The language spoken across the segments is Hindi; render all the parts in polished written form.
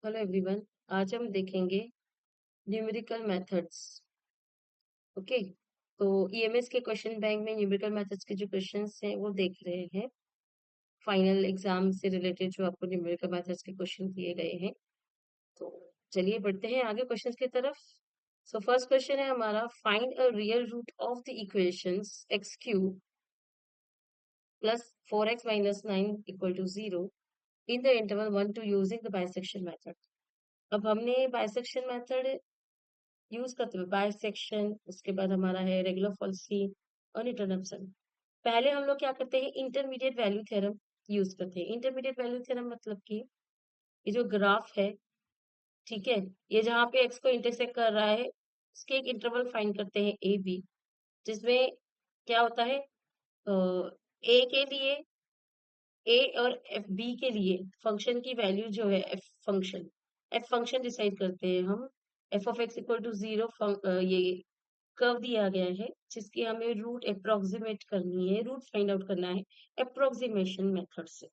Hello everyone. आज हम देखेंगे न्यूमेरिकल मेथड्स। ओके, तो ईएमएस के क्वेश्चन बैंक में न्यूमेरिकल मेथड्स के जो क्वेश्चंस हैं वो देख रहे हैं। फाइनल एग्जाम से रिलेटेड जो आपको न्यूमेरिकल मेथड्स के क्वेश्चन दिए गए हैं। तो चलिए बढ़ते हैं आगे क्वेश्चंस की तरफ। सो फर्स्ट क्वेश्चन है हमारा, find a real root of the equations X cube plus 4x-9 equal to 0 in the interval 1 to using the bisection method. अब हमने बाइसेक्शन मेथड यूज करते हुए बाइसेक्शन, उसके बाद हमारा है रेगुलर फॉल्सी और न्यूटन-रैप्सन। पहले हम लोग क्या करते हैं, इंटरमीडिएट वैल्यू थ्योरम यूज करते हैं। इंटरमीडिएट वैल्यू थ्योरम मतलब कि ये जो ग्राफ है, ठीक है, ये जहाँ पे एक्स को इंटरसेक्ट कर रहा है, इसके एक इंटरवल फाइंड करते हैं ए बी, जिसमें क्या होता है, ए के लिए, ए और एफ बी के लिए फंक्शन की वैल्यू जो है एफ फंक्शन डिसाइड करते हैं हम। F of x equal to 0 ये कर्व दिया गया है, जिसकी हमें रूट अप्रोक्सीमेट करनी है, रूट फाइंड आउट करना है अप्रोक्सीमेशन मेथड से।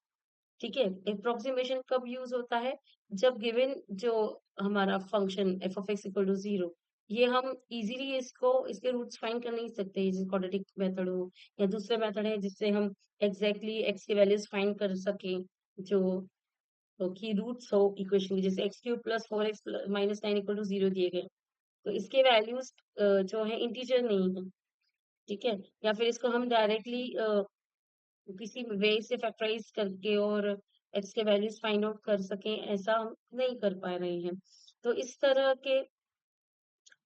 ठीक है, अप्रोक्सीमेशन कब यूज होता है, जब गिवन जो हमारा function F of x equal to 0, ये हम इजीली इसको इसके रूट्स फाइंड कर नहीं सकते, जैसे क्वाड्रेटिक मेथड हो या दूसरे मेथड है जिससे हम एग्जैक्टली एक्स की वैल्यूज फाइंड कर सके, जो की रूट्स हो इक्वेशन, जैसे X cube plus 4x minus 9 equal to 0 दिए गए, तो इसके वैल्यूज जो है इंटीजर नहीं है। ठीक है, या फिर इसको हम डायरेक्टली किसी वे से फैक्टराइज करके और एक्स के वैल्यूज फाइंड आउट कर सकें, ऐसा हम नहीं कर पा रहे हैं। तो इस तरह के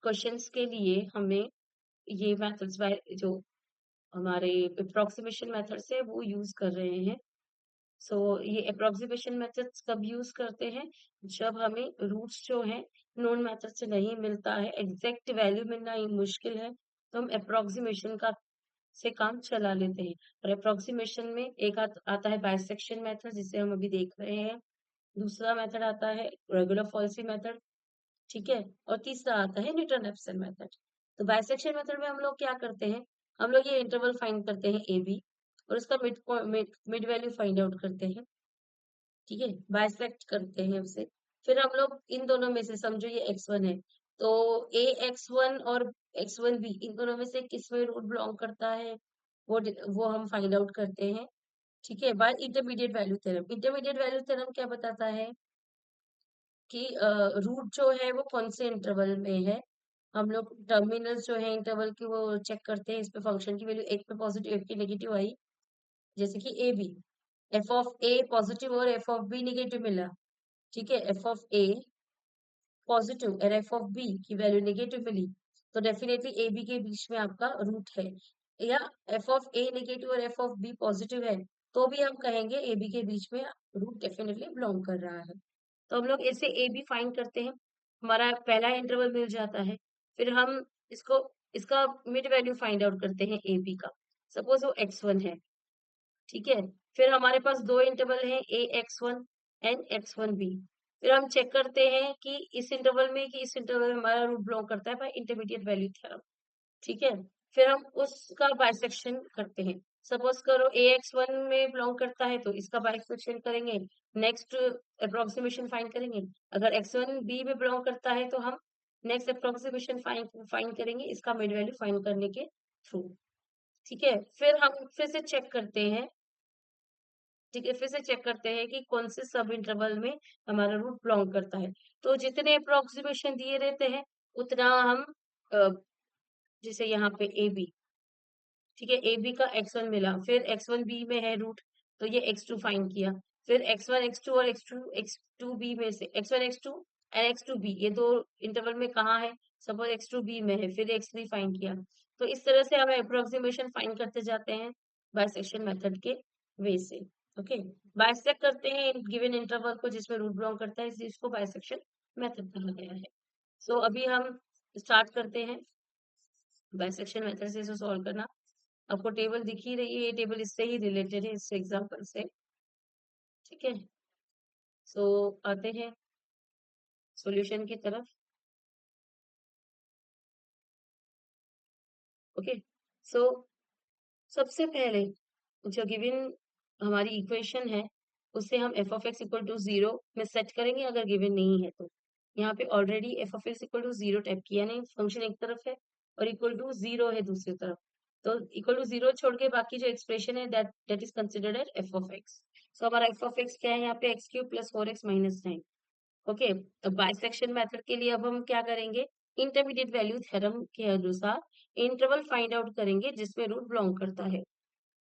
क्वेश्चंस के लिए हमें ये मेथड्स जो हमारे अप्रोक्सीमेशन मेथड्स है वो यूज कर रहे हैं। सो ये अप्रोक्सीमेशन मेथड्स कब यूज करते हैं, जब हमें रूट्स जो है नोन मेथड से नहीं मिलता है, एग्जैक्ट वैल्यू मिलना ही मुश्किल है, तो हम अप्रोक्सीमेशन का से काम चला लेते हैं। और अप्रोक्सीमेशन में एक आता है बाइसेक्शन मेथड, जिसे हम अभी देख रहे हैं। दूसरा मेथड आता है रेगुलर फॉल्सी मेथड, ठीक है, और तीसरा आता है न्यूटन रैप्सन मेथड। तो बाइसेक्शन मेथड में हम लोग क्या करते हैं, हम लोग ये इंटरवल फाइंड करते हैं ए बी और इसका मिड वैल्यू फाइंड आउट करते हैं। ठीक है, बाइसेक्ट करते हैं उसे। फिर हम लोग इन दोनों में से, समझो ये x1 है, तो ए x1 और x1 बी, इन दोनों में से किस में रूट बिलोंग करता है, वो हम फाइंड आउट करते हैं। ठीक है, by intermediate value theorem. Intermediate value theorem क्या बताता है कि रूट जो है वो कौन से इंटरवल में है। हम लोग टर्मिनल्स जो है इंटरवल की वो चेक करते हैं, इस पे फंक्शन की वैल्यू एक पे पॉजिटिव एक पे नेगेटिव आई, जैसे कि A B, F of A positive और एफ ऑफ बी नेगेटिव मिला। ठीक है, एफ ऑफ ए पॉजिटिव और एफ ऑफ बी की वैल्यू नेगेटिव मिली, तो डेफिनेटली ए बी के बीच में आपका रूट है। या एफ ऑफ ए नेगेटिव और एफ ऑफ बी पॉजिटिव है, तो भी हम कहेंगे ए बी के बीच में रूट डेफिनेटली बिलोंग कर रहा है। तो हम लोग ऐसे ए बी फाइंड करते हैं, हमारा पहला इंटरवल मिल जाता है। फिर हम इसको इसका मिड वैल्यू फाइंड आउट करते हैं ए बी का। सपोज वो x1 है, ठीक है, फिर हमारे पास दो इंटरवल हैं, a x one and x1 b. फिर हम चेक करते हैं कि इस इंटरवल में हमारा रूट बिलोंग करता है बाय इंटरमीडिएट वैल्यू थ्योरम। ठीक है, फिर हम उसका बाइसेक्शन करते हैं। सपोज करो ए एक्स वन में बिलोंग करता है तो इसका बाइसेक्शन करेंगे, नेक्स्ट अप्रोक्सीमेशन फाइंड करेंगे। अगर एक्स वन बी में बिलोंग करता है तो हम नेक्स्ट अप्रोक्सीमेशन फाइंड करेंगे, इसका मिड वैल्यू फाइंड करने के थ्रू। ठीक है, फिर हम फिर से चेक करते हैं, ठीक है, फिर से चेक करते हैं कि कौन से सब इंटरवल में हमारा रूट बिलोंग करता है। तो जितने अप्रोक्सीमेशन दिए रहते हैं उतना हम अ, जैसे यहाँ पे ए बी, ठीक है, ए बी का x1 मिला, फिर x1 बी में है रूट, तो ये x2 फाइंड किया। फिर x1 x2 और x2 बी में से x1 x2 and x2 B, ये दो इंटरवल में कहाँ है, सपोज x2 बी में है, फिर x3 फाइंड किया। तो इस तरह से हम अप्रोक्सीमेशन फाइंड करते जाते हैं बाइसेक्शन मेथड के वे से। ओके, बाइसेक्ट करते हैं गिवन इंटरवल को जिसमें रूट बिलोंग करता है, इसको बाइसेक्शन मेथड कहा गया है। सो अभी हम स्टार्ट करते हैं बाइसेक्शन मेथड से इसे सॉल्व करना। आपको टेबल दिख ही रही है, ये टेबल इससे ही रिलेटेड है, इस एग्जांपल से। ठीक है, सो आते हैं सॉल्यूशन की तरफ। ओके, सो सबसे पहले जो गिवन हमारी इक्वेशन है, उसे हम F of x equal to 0 में सेट करेंगे अगर गिवन नहीं है तो। यहाँ पे already f of x equal to 0 type किया, नहीं फंक्शन एक तरफ है और इक्वल टू 0 है दूसरी तरफ, तो इक्वल टू 0 छोड़ के बाकी जो एक्सप्रेशन है that is considered as f of x. So हमारा एफ ऑफ एक्स क्या है यहाँ पे, x cube plus 4x minus 9। Okay, तो बाइसेक्शन मेथड के लिए अब हम क्या करेंगे, इंटरमीडिएट वैल्यू थ्योरम के अनुसार इंटरवल फाइंड आउट करेंगे जिसमें रूट बिलोंग करता है।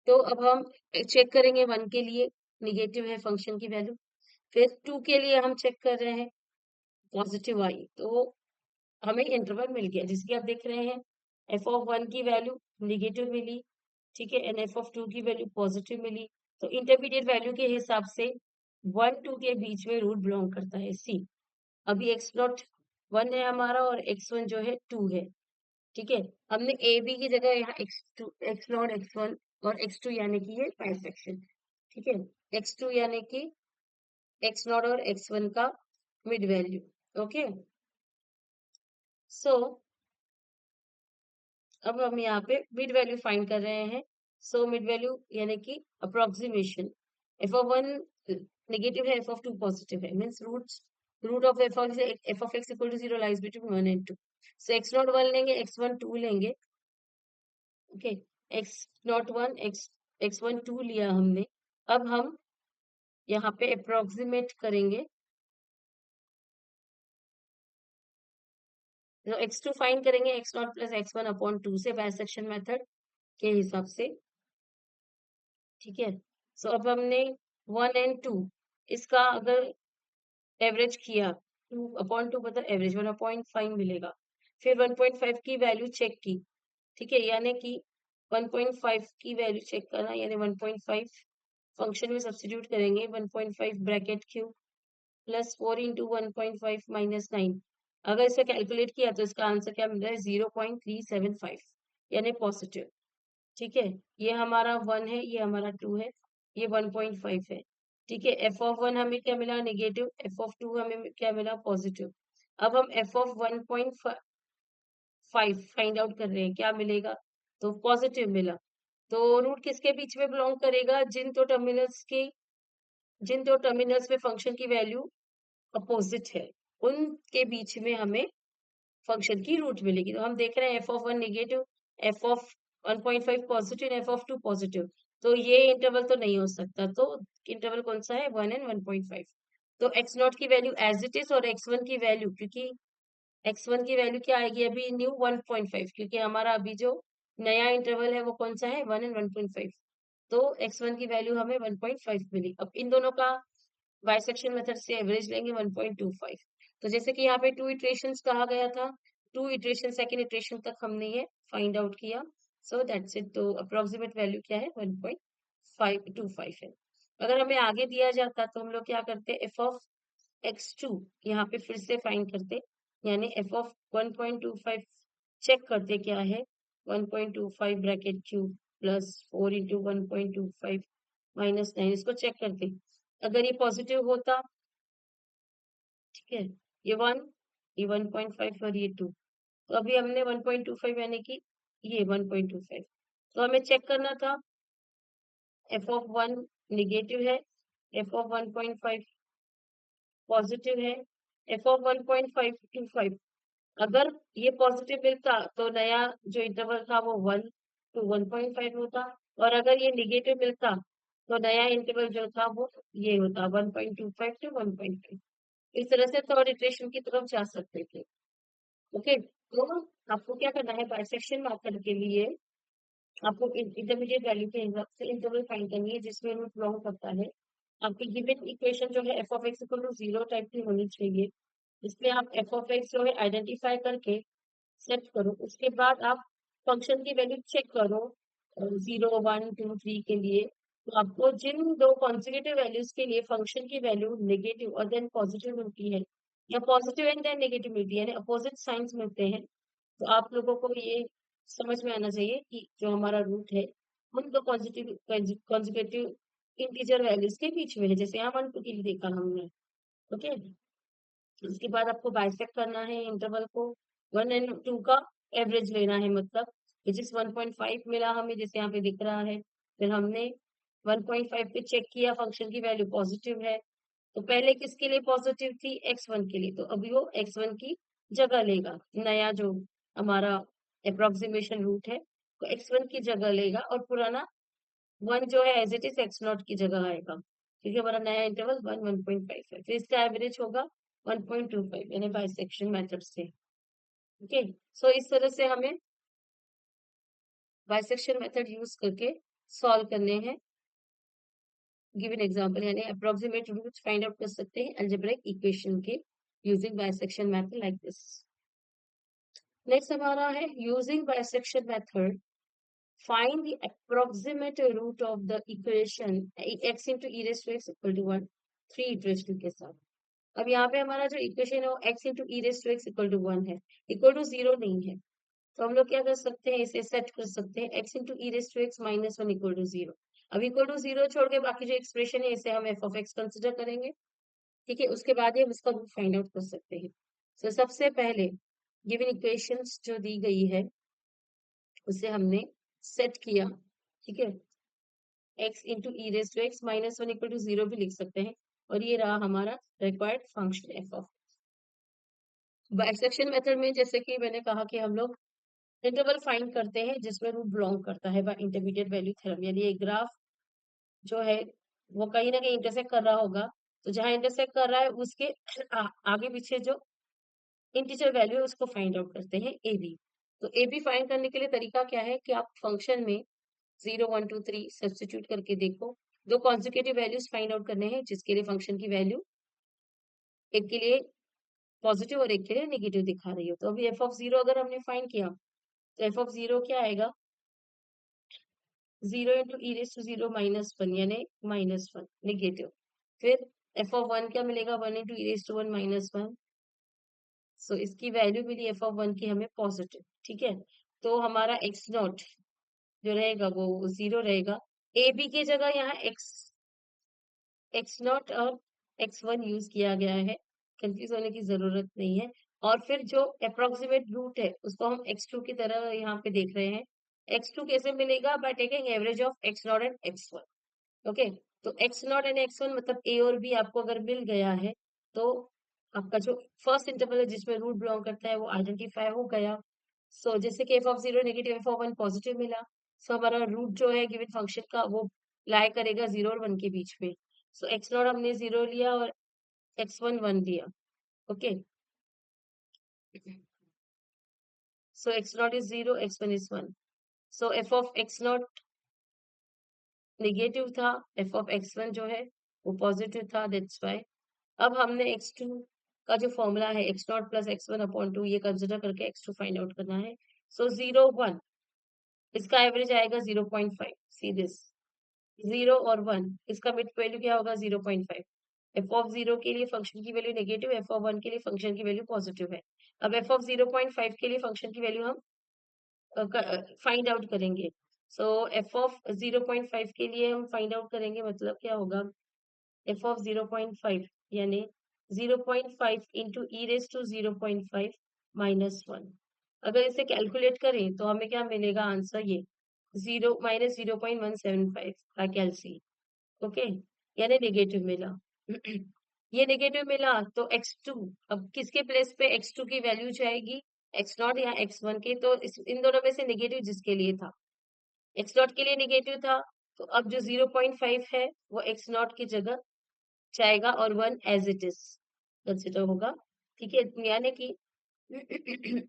तो अब हम चेक करेंगे 1 के लिए निगेटिव है फंक्शन की वैल्यू, फिर 2 के लिए हम चेक कर रहे हैं पॉजिटिव आई, तो हमें इंटरवल मिल गया जिसकी आप देख रहे हैं एफ ऑफ 1 की वैल्यू निगेटिव मिली, ठीक है, एंड एफ ऑफ 2 की वैल्यू पॉजिटिव मिली। तो इंटरमीडिएट वैल्यू के हिसाब से 1 2 के बीच में रूट बिलोंग करता है सी। अभी एक्स नॉट 1 है हमारा और x1 जो है 2 है, ठीक है। हमने ए बी की जगह यहाँ एक्स नॉट x1 और x2 यानी कि ये बाइसेक्शन, ठीक है, x2 यानी कि एक्स नॉट और x1 का मिड वैल्यू। ओके, सो अब हम यहाँ पे मिड वैल्यू फाइंड कर रहे हैं। सो मिड वैल्यू यानी कि अप्रोक्सीमेशन, एफ ऑफ 1 नेगेटिव है, एफ ऑफ 2 पॉजिटिव है, means root of f of x equal to 0 lies between 1 and 2। So x nought 1 लेंगे, x1 2 लेंगे। ओके, एक्स नॉट 1 x1 2 लिया हमने। अब हम यहाँ पे अप्रोक्सीमेट करेंगे, तो x2 फाइंड करेंगे, x not plus x1 upon 2 से बाइसेक्शन मेथड के हिसाब से, ठीक है। सो अब हमने 1 एंड 2 इसका अगर एवरेज किया, 2/2 मतलब एवरेज 1/5 मिलेगा। फिर 1.5 की वैल्यू चेक की, ठीक है, यानी कि 1.5 की वैल्यू चेक करना, यानी 1.5 फंक्शन में सब्स्टिट्यूट करेंगे, 1.5 bracket Q plus 4 into 1.5 minus 9। अगर इसे कैलकुलेट किया तो इसका आंसर क्या मिल रहा है, 0.375 यानी पॉजिटिव, ठीक है। ये हमारा 1 है, ये हमारा 2 है, ये 1.5 है, ठीक है। एफ ऑफ 1 हमें क्या मिला, नेगेटिव, एफ ऑफ 2 हमें क्या मिला, पॉजिटिव। अब हम एफ ऑफ 1.5 फाइंड आउट कर रहे हैं, क्या मिलेगा, तो पॉजिटिव मिला। तो रूट किसके बीच में बिलोंग करेगा, जिन दो टर्मिनल्स में फंक्शन की वैल्यू अपोजिट है उनके बीच में हमें फंक्शन की रूट मिलेगी। तो हम देख रहे हैं F of 1 negative, F of 1.5 positive, F of 2 positive, तो ये इंटरवल तो नहीं हो सकता। तो इंटरवल कौन सा है, 1 एंड 1.5। तो एक्स नॉट की वैल्यू एज इट इज और x1 की वैल्यू, क्योंकि x1 की वैल्यू क्या आएगी अभी न्यू 1.5, क्योंकि हमारा अभी जो नया इंटरवल है वो कौन सा है, 1 एंड 1.5। तो x1 की वैल्यू हमें 1.5 मिली। अब इन दोनों का बाइसेक्शन मेथड से एवरेज लेंगे 1.25। तो जैसे कि यहाँ पे 2 इटरेशंस कहा गया था, 2 इटरेशन सेकेंड इटरेशन तक हमने ये फाइंड आउट किया। So that's it. तो अप्रोक्सीमेट वैल्यू क्या है, 1.525 है। अगर हमें आगे दिया जाता तो हम लोग क्या करते, एफ ऑफ x2 यहाँ पे फिर से फाइंड करते, यानी एफ ऑफ 1.25 चेक करते क्या है, 1.25 bracket cube plus 4 into 1.25 minus 9, इसको चेक करते। अगर ये पॉजिटिव होता, ठीक है, ये 1, ये 1.5 और ये 2, तो अभी हमने 1.25 यानी कि ये 1.25, तो हमें चेक करना था एफ ऑफ 1 निगेटिव है, एफ ऑफ 1.5 पॉजिटिव है, एफ ऑफ 1.525। अगर ये पॉजिटिव मिलता तो नया जो इंटरवल था वो 1 to 1.5 होता, और अगर ये निगेटिव मिलता तो नया इंटरवल जो था वो ये होता 1.25 to 1.5। इस तरह से थर्ड इटरेशन की तरफ जा सकते थे। ओके, तो आपको क्या करना है, बाइसेक्शन मेथड के लिए आपको इंटरमीडिएट वैल्यू के हिसाब से इंटरवल फाइंड करनी है जिसमें रूट बिलोंग करता है। आपकी गिवन इक्वेशन जो है F of x equal to 0 type की होनी चाहिए, इसमें आप एफ ऑफ एक्स जो है आइडेंटिफाई करके सेट करो, उसके बाद आप फंक्शन की वैल्यू चेक करो 0 1 2 3 के लिए। तो आपको जिन दो कॉन्जिक्यूटिव वैल्यूज के लिए फंक्शन की वैल्यू नेगेटिव और देन पॉजिटिव मिलती है, या पॉजिटिव एंड देन नेगेटिव मिलती है, यानी अपोजिट साइंस मिलते हैं, तो आप लोगों को ये समझ में आना चाहिए कि जो हमारा रूट है उन दो कॉन्जिक्यूटिव इंटीजर वैल्यूज के बीच में है, जैसे यहाँ 1 2 के लिए देखा हमने। ओके, उसके बाद आपको बाइसेक्ट करना है इंटरवल को, 1 एंड 2 का एवरेज लेना है, मतलब विच इज 1.5 मिला हमें जैसे यहाँ पे दिख रहा है। फिर हमने 1.5 पे चेक किया, फंक्शन की वैल्यू पॉजिटिव है। तो पहले किसके लिए पॉजिटिव थी? x1 के लिए, तो अभी वो x1 की जगह लेगा। नया जो हमारा अप्रोक्सीमेशन रूट है तो x1 की जगह लेगा, और पुराना 1 जो है एज इट इज x0 की जगह आएगा, क्योंकि हमारा नया इंटरवल 1.5 है। फिर इसका एवरेज होगा 1.25, यानी बाइसेक्शन मेथड से। ओके, सो इस तरह से हमें बाइसेक्शन मेथड यूज करके सॉल्व करने हैं गिवन एग्जांपल, यानी अप्रोक्सीमेट रूट्स फाइंड आउट कर सकते हैं अलजेब्रिक इक्वेशन के using bisection method like this. Next हमारा है using bisection method find the approximate root of the equation x into e raised to x equal to 1 3 iteration के साथ। अब यहाँ पे हमारा जो इक्वेशन है वो x into e raised to x equal to 1 है, इक्वल टू 0 नहीं है। तो हम लोग क्या कर सकते हैं, इसे सेट कर सकते हैं x into e raised to x minus 1 equal to 0। अब इक्वल टू 0 छोड़ के बाकी जो एक्सप्रेशन है इसे हम f of x कंसिडर करेंगे। ठीक है, उसके बाद ही हम इसका रूट फाइंड आउट कर सकते हैं। तो सबसे पहले गिवन इक्वेशंस जो दी गई है उसे हमने सेट किया। ठीक है, x into e raise to x minus 1 equal to 0 भी लिख सकते हैं, और ये रहा हमारा required function f of. Bisection method में जैसे कि मैंने कहा कि हम लोग इंटरवल फाइंड करते हैं जिसमें रूट बिलोंग करता है बाय इंटरमीडिएट वैल्यू थ्योरम, यानी ये ग्राफ जो है वो कहीं ना कहीं इंटरसेक्ट कर रहा होगा, तो जहां इंटरसेक्ट कर रहा है उसके आगे पीछे जो इंटीजर वैल्यू है उसको फाइंड आउट करते हैं ए बी। तो ए बी फाइंड करने के लिए तरीका क्या है कि आप फंक्शन में 0 1 2 3 सब्स्टिट्यूट करके देखो। दो कॉन्जिक्यूटिव वैल्यूज फाइंड आउट करने हैं जिसके लिए फंक्शन की वैल्यू एक के लिए पॉजिटिव और एक के लिए नेगेटिव दिखा रही हो। तो अभी एफ ऑफ 0 अगर हमने फाइंड किया तो एफ ऑफ 0 क्या आएगा? 0 into e raise to 0 minus 1, यानी -1 नेगेटिव। फिर एफ ऑफ 1 क्या मिलेगा? 1 इंटू ई रेस टू 1 -1। सो इसकी वैल्यू मिली एफ ऑफ 1 की हमें पॉजिटिव। ठीक है, तो हमारा एक्स नॉट जो रहेगा वो 0 रहेगा। ए बी की जगह यहाँ एक्स नॉट और x1 यूज किया गया है, कंफ्यूज होने की जरूरत नहीं है। और फिर जो अप्रोक्सीमेट रूट है उसको हम x2 की तरह यहाँ पे देख रहे हैं। x2 कैसे मिलेगा? By taking average of x not and x1। Okay, तो एक्स नॉट एंड x1 मतलब ए और बी आपको अगर मिल गया है तो आपका जो फर्स्ट इंटरवल है जिसमें रूट बिलोंग करता है वो आइडेंटिफाई हो गया। सो जैसे कि F of 0 negative, F of 1 positive मिला। सो हमारा रूट जो है गिवन फंक्शन का वो लाई करेगा 0 और 1 के बीच में। सो एक्स नॉट हमने 0 लिया और x1 1 लिया। Okay, so x not is 0, x1 is 1। So f of x not negative था, एफ ऑफ x1 जो है वो पॉजिटिव था, दैट्स वाई अब हमने x2 का जो फॉर्मूला है x not plus x1 upon 2 ये कंसिडर करके x2 फाइंड आउट करना है। सो 0 1 इसका एवरेज आएगा 0.5। सी दिस 0 और 1 इसका मिड वैल्यू क्या होगा? 0.5। एफ ऑफ 0 के लिए फंक्शन की वैल्यू नेगेटिव, एफ ऑफ 1 के लिए फंक्शन की वैल्यू पॉजिटिव है। अब एफ ऑफ 0.5 के लिए फंक्शन की वैल्यू हम फाइंड आउट करेंगे। सो एफ ऑफ 0.5 के लिए हम फाइंड आउट करेंगे, मतलब क्या होगा? एफ ऑफ 0.5 यानी 0.5 इंटू ई रेस टू 0.5 -1। अगर इसे कैलकुलेट करें तो हमें क्या मिलेगा आंसर? ये 0 -0.175 का कैलसी। ओके, यानी नेगेटिव मिला। ये नेगेटिव मिला तो x2, अब किसके प्लेस पे x2 की वैल्यू जाएगी? x नॉट या x1 के, तो इन दोनों में से नेगेटिव जिसके लिए था, x नॉट के लिए नेगेटिव था, तो अब जो 0.5 है वो x नॉट की जगह जाएगा और 1 एज इट इज कंसिडर होगा। ठीक है, यानी कि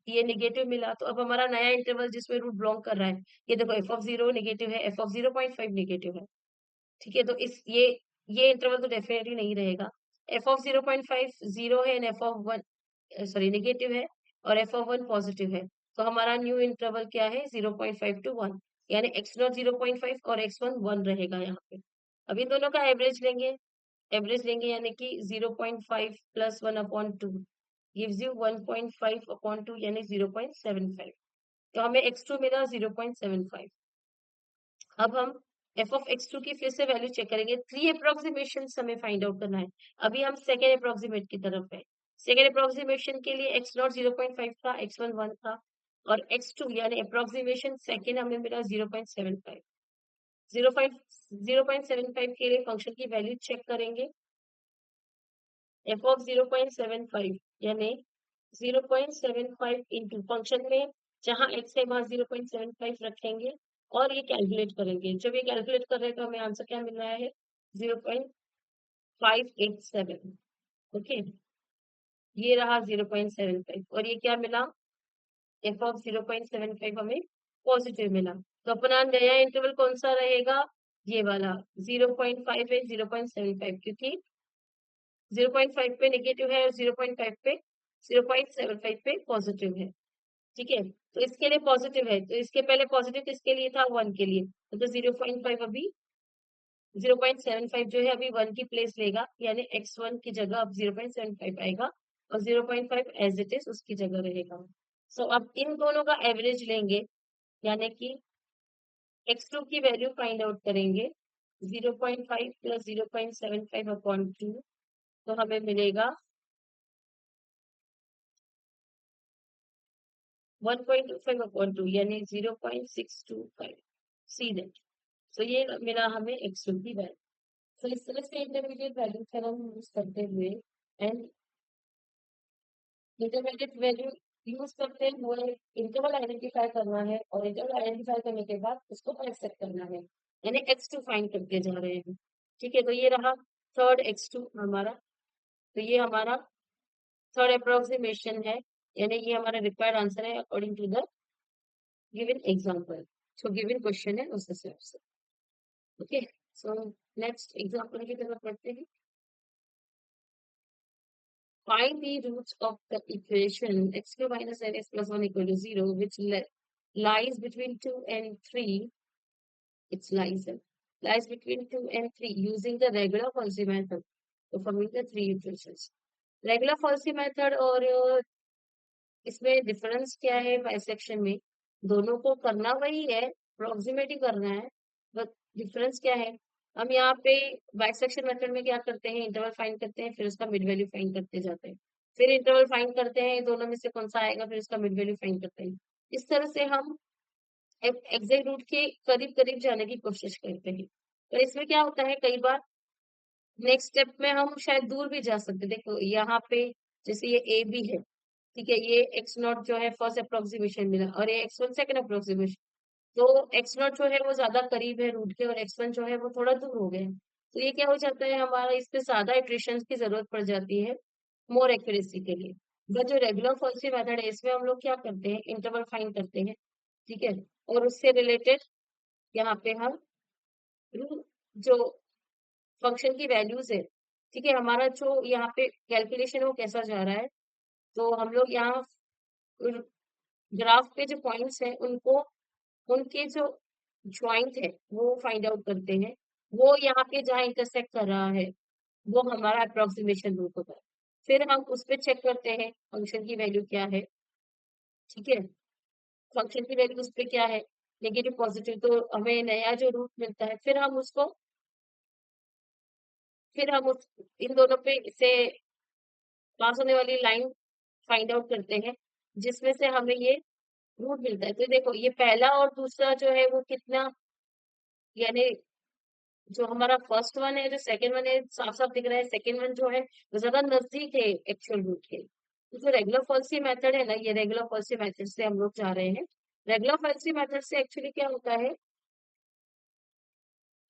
ये नेगेटिव मिला, तो अब हमारा नया इंटरवल जिसमें रूट बिलोंग कर रहा है, ये देखो एफ ऑफ 0 नेगेटिव है, एफ ऑफ 0.5 नेगेटिव है। ठीक है, तो ये इंटरवल तो डेफिनेटली नहीं रहेगा। एफ ऑफ 0.5 0 है and F of 1 sorry negative है, और एफ ऑफ 1 पॉजिटिव है। तो हमारा न्यू इंटरवल क्या है? 0.5 to 1, यानी एक्स नॉट 0.5 और x1 1 रहेगा यहाँ पे। अब इन दोनों का एवरेज लेंगे यानी कि 0.5 plus 1 upon 2 gives you 1.5 upon 2 यानी 0.75। तो हमें x2 मिला 0.75। अब हम एफ ऑफ x2 की फिर से वैल्यू चेक करेंगे। 3 अप्रोक्सीमेशन हमें फाइंड आउट करना है। अभी हम सेकेंड अप्रोक्सीमेट की तरफ है। सेकेंड अप्रोक्सीमेशन के लिए x नॉट 0.5 था, x1 1 था, और x2 यानी अप्रोक्सीमेशन सेकेंड हमें मिला 0.75। 0.75 के लिए फंक्शन की वैल्यू चेक करेंगे। एफ ऑफ 0.75 यानी 0.75 इंटू फंक्शन में जहां एक्स है वहां 0.75 रखेंगे और ये कैलकुलेट करेंगे। जब ये कैलकुलेट कर रहे हैं तो हमें आंसर क्या मिल रहा है? 0.587। ओके, ये रहा 0.75 और ये क्या मिला? एफ ऑफ 0.75 हमें पॉजिटिव मिला। तो अपना नया इंटरवल कौन सा रहेगा? ये वाला 0.5 है, 0.75, क्योंकि 0.5 पे नेगेटिव है और 0.5 पे 0.75 पे पॉजिटिव है। ठीक है, तो इसके लिए पॉजिटिव है, तो इसके पहले पॉजिटिव किसके लिए था? 1 के लिए। तो 0.5 अभी 0.75 जो है अभी 1 की प्लेस लेगा, यानी x1 की जगह अब 0.75 आएगा और 0.5 एज इट इज उसकी जगह रहेगा। सो अब इन दोनों का एवरेज लेंगे, यानी कि x2 की वैल्यू फाइंड आउट करेंगे। 0.5 प्लस 0.75 अपॉन 2, तो हमें मिलेगा 1.25 अपॉन 2 यानी 0.625। See that. सो ये मिला हमें x2 की वैल्यू। तो इस तरह से इंटरमीडिएट वैल्यू थ्योरम यूज करते हुए एंड इंटरमीडिएट वैल्यू यूज करते हुए इंटरवल आइडेंटिफाई करना है और इंटरवल आइडेंटिफाई करने के बाद उसको बाइसेक्ट करना है, यानी x2 फाइंड करके जा रहे हैं। ठीक है, तो ये रहा थर्ड x2 हमारा। तो ये हमारा थर्ड अप्रोक्सीमेशन है, यानी ये हमारा रिक्वायर्ड आंसर है according to the given example. जो गिवन क्वेश्चन है उस हिसाब से। ओके, सो नेक्स्ट एग्जांपल की तरफ बढ़ते हैं। Find the roots of the equation x cube minus nx plus 1 equal to 0, which lies between 2 and 3. Lies between 2 and 3 using the regular Falsy method. So forming the three equations. Regular Falsy method और इसमें डिफरेंस क्या है? बाइसेक्शन में दोनों को करना वही है, अप्रोक्सीमेट ही करना है, बट डिफरेंस क्या है? हम यहाँ पे बाइसेक्शन मेथड में क्या करते हैं? इंटरवल फाइंड करते हैं, फिर उसका मिड वैल्यू फाइंड करते जाते हैं, फिर इंटरवल फाइंड करते हैं, दोनों में से कौन सा आएगा, फिर उसका मिड वैल्यू फाइंड करते हैं। इस तरह से हम एग्जैक्ट रूट के करीब करीब जाने की कोशिश करते हैं। तो इसमें क्या होता है, कई बार नेक्स्ट स्टेप में हम शायद दूर भी जा सकते हैं। देखो यहाँ पे जैसे ये ए बी है, ठीक है, ये एक्स नॉट जो है फर्स्ट अप्रोक्सीमेशन मिला और ये एक्स वन सेकेंड अप्रोक्सीमेशन। तो एक्स नॉट जो है वो ज्यादा करीब है रूट के और एक्स वन जो है वो थोड़ा दूर हो गया है। तो ये क्या हो जाता है, हमारा इस पे ज्यादा इटरेशन की जरूरत पड़ जाती है मोर एक्यूरेसी के लिए। बट जो रेगुलर फॉल्सी मेथड है इसमें हम लोग क्या करते हैं? इंटरवल फाइंड करते हैं, ठीक है, और उससे रिलेटेड यहाँ पे हम जो फंक्शन की वैल्यूज है, ठीक है, हमारा जो यहाँ पे कैलकुलेशन है वो कैसा जा रहा है, तो हम लोग यहाँ ग्राफ पे जो पॉइंट्स हैं उनको उनके जो ज्वाइंट है वो फाइंड आउट करते हैं। वो यहाँ पे जहाँ इंटरसेक्ट कर रहा है वो हमारा अप्रोक्सीमेशन रूट होता है। फिर हम उस पे चेक करते हैं फंक्शन की वैल्यू क्या है। ठीक है, फंक्शन की वैल्यू उस पे क्या है, नेगेटिव पॉजिटिव, तो हमें नया जो रूट मिलता है फिर हम उस इन दोनों पे से पास होने वाली लाइन फाइंड आउट करते हैं जिसमें से हमें ये रूट मिलता है। तो देखो ये पहला और दूसरा जो है वो कितना, यानी जो हमारा फर्स्ट वन है जो सेकंड वन है साफ साफ दिख रहा है, सेकंड वन जो है वो ज्यादा नजदीक है एक्चुअल रूट के। तो जो रेगुलर फॉल्सी मेथड है ना, ये रेगुलर फॉल्सी मेथड से हम लोग जा रहे हैं। रेगुलर फॉल्सी मेथड से एक्चुअली क्या होता है,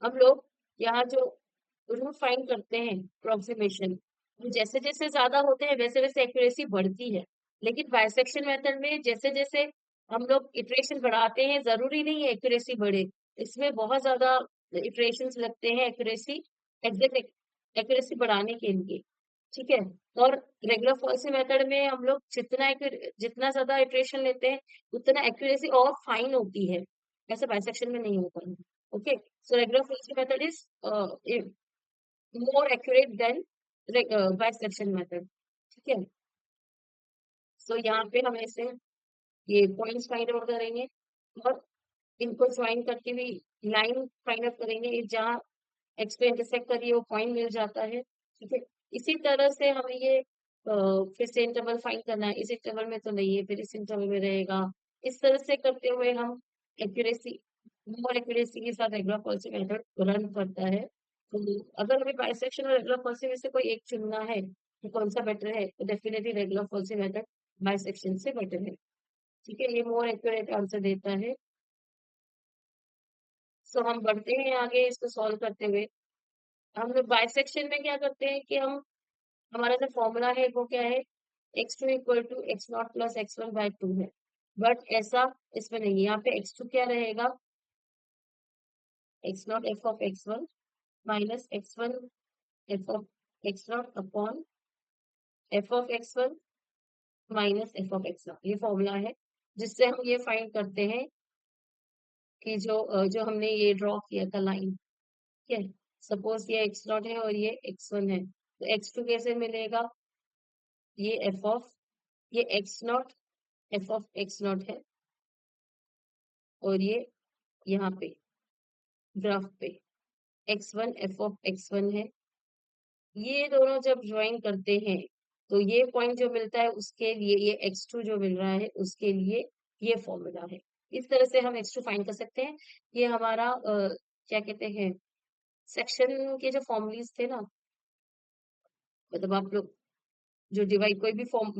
हम लोग यहाँ जो रूट फाइंड करते हैं अप्रोक्सीमेशन, जैसे जैसे ज्यादा होते हैं वैसे वैसे एक्यूरेसी बढ़ती है। लेकिन बाइसेक्शन मेथड में जैसे जैसे हम लोग इटरेशन बढ़ाते हैं जरूरी नहीं है एक्यूरेसी बढ़े, इसमें बहुत ज्यादा इटरेशन लगते हैं एक्यूरेसी एग्जैक्ट एक्यूरेसी बढ़ाने के लिए। ठीक है, और रेगुलर फॉल्सी मेथड में हम लोग जितना ज्यादा इटरेशन लेते हैं उतना एक्यूरेसी और फाइन होती है, ऐसे बाइसेक्शन में नहीं होता है। Okay, so regular Falsy method is more accurate than bisection method. ठीक है, so यहाँ पे हम ऐसे ये पॉइंट्स फाइंड आउट करेंगे और इनको ज्वाइन करके भी लाइन फाइंड आउट करेंगे, जहाँ एक्स पे इंटरसेक्ट करिए वो पॉइंट मिल जाता है। ठीक है, इसी तरह से हमें ये फिर से इंटरवल फाइंड करना है, इस इंटरवल में तो नहीं है, फिर इस इंटरवल में रहेगा। इस तरह से करते हुए हम एक्यूरेसी मोर एक्यूरेसी के साथ रेगुलर पॉलिसी मेथड रन करता है। तो अगर हमें बाइसेक्शन और रेगुलर पॉलिसी में से कोई एक चुनना है कि कौन सा बेटर है, तो definitely regular policy method bisection से बेटर है। ठीक है, ये मोर एक्यूरेट आंसर देता है। सो हम बढ़ते हैं आगे इसको सॉल्व करते हुए। हम लोग बाइसेक्शन में क्या करते हैं कि हम हमारा जो फॉर्मूला है वो क्या है, x2 equal to x nought plus x1/2 है। बट ऐसा इसमें नहीं है, यहाँ पे x2 क्या रहेगा, x not F of x1 minus x1 F of x0 upon F of x1 minus f of x0। ये फॉर्मूला है जिससे हम ये फाइंड करते हैं कि जो हमने ये ड्रॉ किया था लाइन, ठीक है। सपोज ये x0 है और ये x1 है, तो x2 कैसे मिलेगा, ये एफ ऑफ ये x0 एफ ऑफ x0 है, और ये यहाँ पे ग्राफ पे x1 एफ ऑफ x1 है। ये दोनों जब ज्वाइन करते हैं तो ये पॉइंट जो मिलता है उसके लिए ये x2 जो मिल रहा है उसके लिए ये फॉर्मूला है। इस तरह से हम x2 फाइंड कर सकते हैं। ये हमारा क्या कहते हैं, सेक्शन के जो फॉर्मूलीज थे ना, मतलब आप लोग जो डिवाइड कोई भी फॉर्म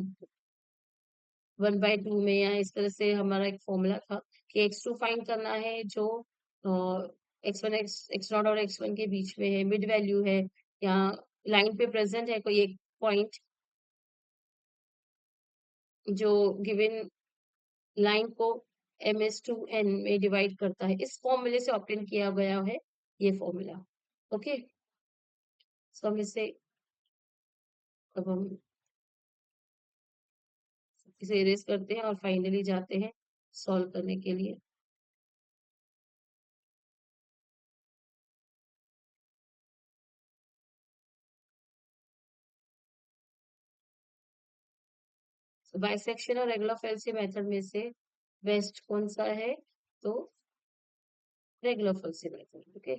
1/2 में, या इस तरह से हमारा एक फॉर्मूला था कि x2 फाइंड करना है जो x1 x0 और x1 के बीच में है, मिड वैल्यू है, या लाइन पे प्रेजेंट है कोई एक पॉइंट जो गिवन लाइन को ms2n में डिवाइड करता है। इस फॉर्मूले से ऑब्टेन किया गया है ये फॉर्मूला। ओके, सो हम इसे अब हम इसे इरेज करते हैं और फाइनली जाते हैं सॉल्व करने के लिए। बाइसेक्शन और रेगुलर फैल्सी मेथड में से बेस्ट कौन सा है, तो रेगुलर फैल्सी मेथड। ओके,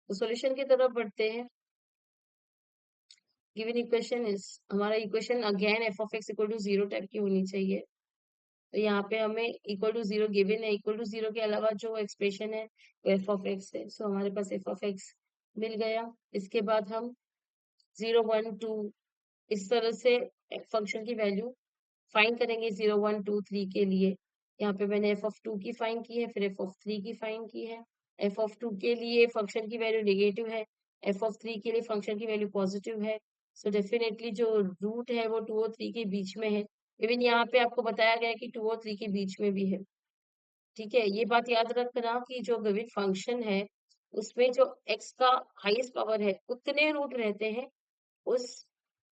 तो सॉल्यूशन की तरफ बढ़ते हैं। गिवन इक्वेशन इज, हमारा equation again f of x equal to 0 type की होनी चाहिए। तो यहाँ पे हमें इक्वल टू 0 गिवन है, इक्वल टू 0 के अलावा जो एक्सप्रेशन है वो एफ ऑफ एक्स है। सो हमारे पास एफ ऑफ एक्स मिल गया। इसके बाद हम 0 1 2 इस तरह से फंक्शन की वैल्यू फाइंड करेंगे 0 1 2 3 के लिए। यहाँ पे मैंने एफ ऑफ 2 की फाइंड की है, फिर एफ ऑफ 3 की फाइंड की है। एफ ऑफ 2 के लिए फंक्शन की वैल्यू नेगेटिव है, एफ ऑफ 3 के लिए फंक्शन की वैल्यू पॉजिटिव है। सो डेफिनेटली जो रूट है वो 2 और 3 के बीच में है। इवन यहाँ पे आपको बताया गया है कि 2 और 3 के बीच में भी है। ठीक है, ये बात याद रखना कि जो गिवन फंक्शन है उसमें जो x का हाईएस्ट पावर है उतने रूट रहते हैं उस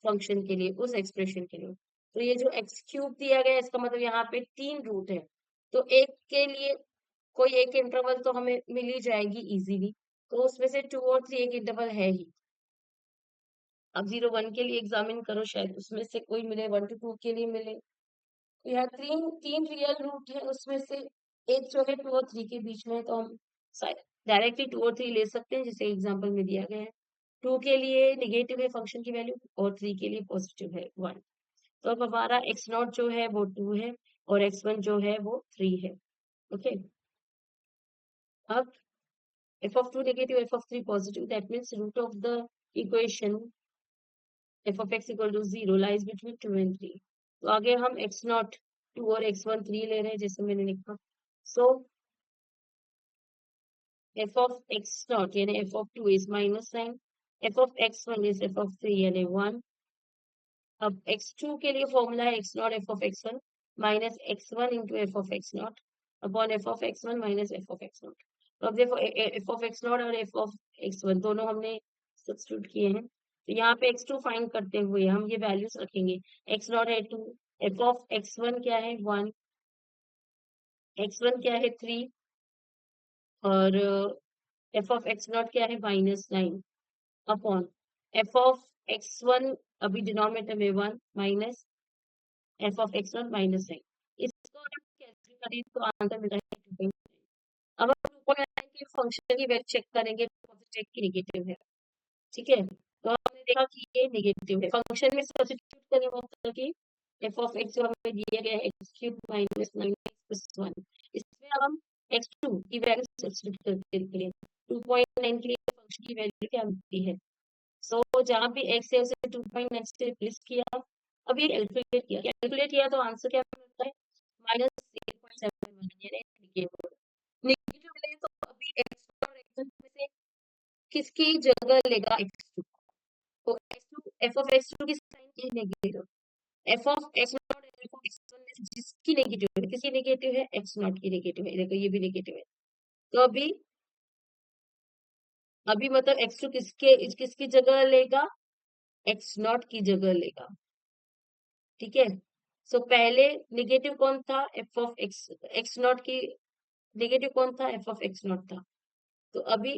फंक्शन के लिए, उस एक्सप्रेशन के लिए। तो ये जो एक्स क्यूब दिया गया है इसका मतलब यहाँ पे 3 रूट है, तो एक के लिए कोई एक इंटरवल तो हमें मिल ही जाएगी इजीली। तो उसमें से 2 और 3 एक इंटरवल है ही। अब 0 1 के लिए एग्जामिन करो, शायद उसमें से कोई मिले, 1 to 2 के लिए मिले। तो यहाँ तीन तीन रियल रूट है, उसमें से एक जो है 2 और 3 के बीच में है, तो हम डायरेक्टली 2 और 3 ले सकते हैं जैसे एग्जाम्पल में दिया गया है। 2 के लिए नेगेटिव है फंक्शन की वैल्यू, और 3 के लिए पॉजिटिव है 1। तो अब हमारा एक्स नॉट जो है वो 2 है, और x1 जो है वो 3 है। ओके, अब f of 2 negative, f of 3 positive, that means root of the equation f of x equal to 0 lies between 2 and 3। तो आगे हम x नॉट 2 और x1 3 ले रहे हैं जैसे मैंने लिखा। सो f of x नॉट यानी f of 2 is -9, f of x1 is f of 3 यानी 1। अब x2 के लिए फॉर्मूला है x not F of x1 minus x1 into F of x not upon F of x1 minus f of x not. तो अब देखो एफ ऑफ x नॉट और एफ ऑफ x1 दोनों हमने सब्स्टिट्यूट किए हैं। तो यहाँ पे x2 फाइंड करते हुए हम ये वैल्यूज रखेंगे। x नॉट है 2, एफ ऑफ x1 क्या है 1, x1 क्या है 3, और एफ ऑफ x नॉट क्या है -9 अपॉन एफ ऑफ x1 अभी डिनोमिनेटर में 1 minus f of x not -9। इसको अगर कैंसिल करें तो आंसर मिलता है 2.9। अब हम 2.9 की फंक्शन की वैल्यू चेक करेंगे, पॉजिटिव की नेगेटिव है। ठीक है, तो हमने देखा कि ये नेगेटिव है। फंक्शन में सब्स्टिट्यूट करने मतलब कि एफ ऑफ एक्स जो हमें दिया गया है x³ -9 +1। इसमें अब हम x2 की वैल्यू सब्स्टिट्यूट करके देख लिए। 2.9 के लिए फंक्शन की वैल्यू क्या मिलती है? सो जहाँ भी x है उसे 2.9 से रिप्लेस किया। अब ये कैलकुलेट किया तो आंसर क्या मिलता है? -8.71 यानी नेगेटिव। नेगेटिव मिले तो अभी x और x1 में से किसकी जगह लेगा x2? तो x2 f of x2 की साइन क्या है? नेगेटिव। f of x0 और f of x1 में से जिसकी नेगेटिव है, किसकी नेगेटिव है? x0 की नेगेटिव है। देखो ये भी नेगेटिव है। तो अभी मतलब x2 किसकी जगह लेगा? x0 की जगह लेगा। ठीक है। सो पहले नेगेटिव कौन था? f of x0 की नेगेटिव कौन था? f of x0 था। तो अभी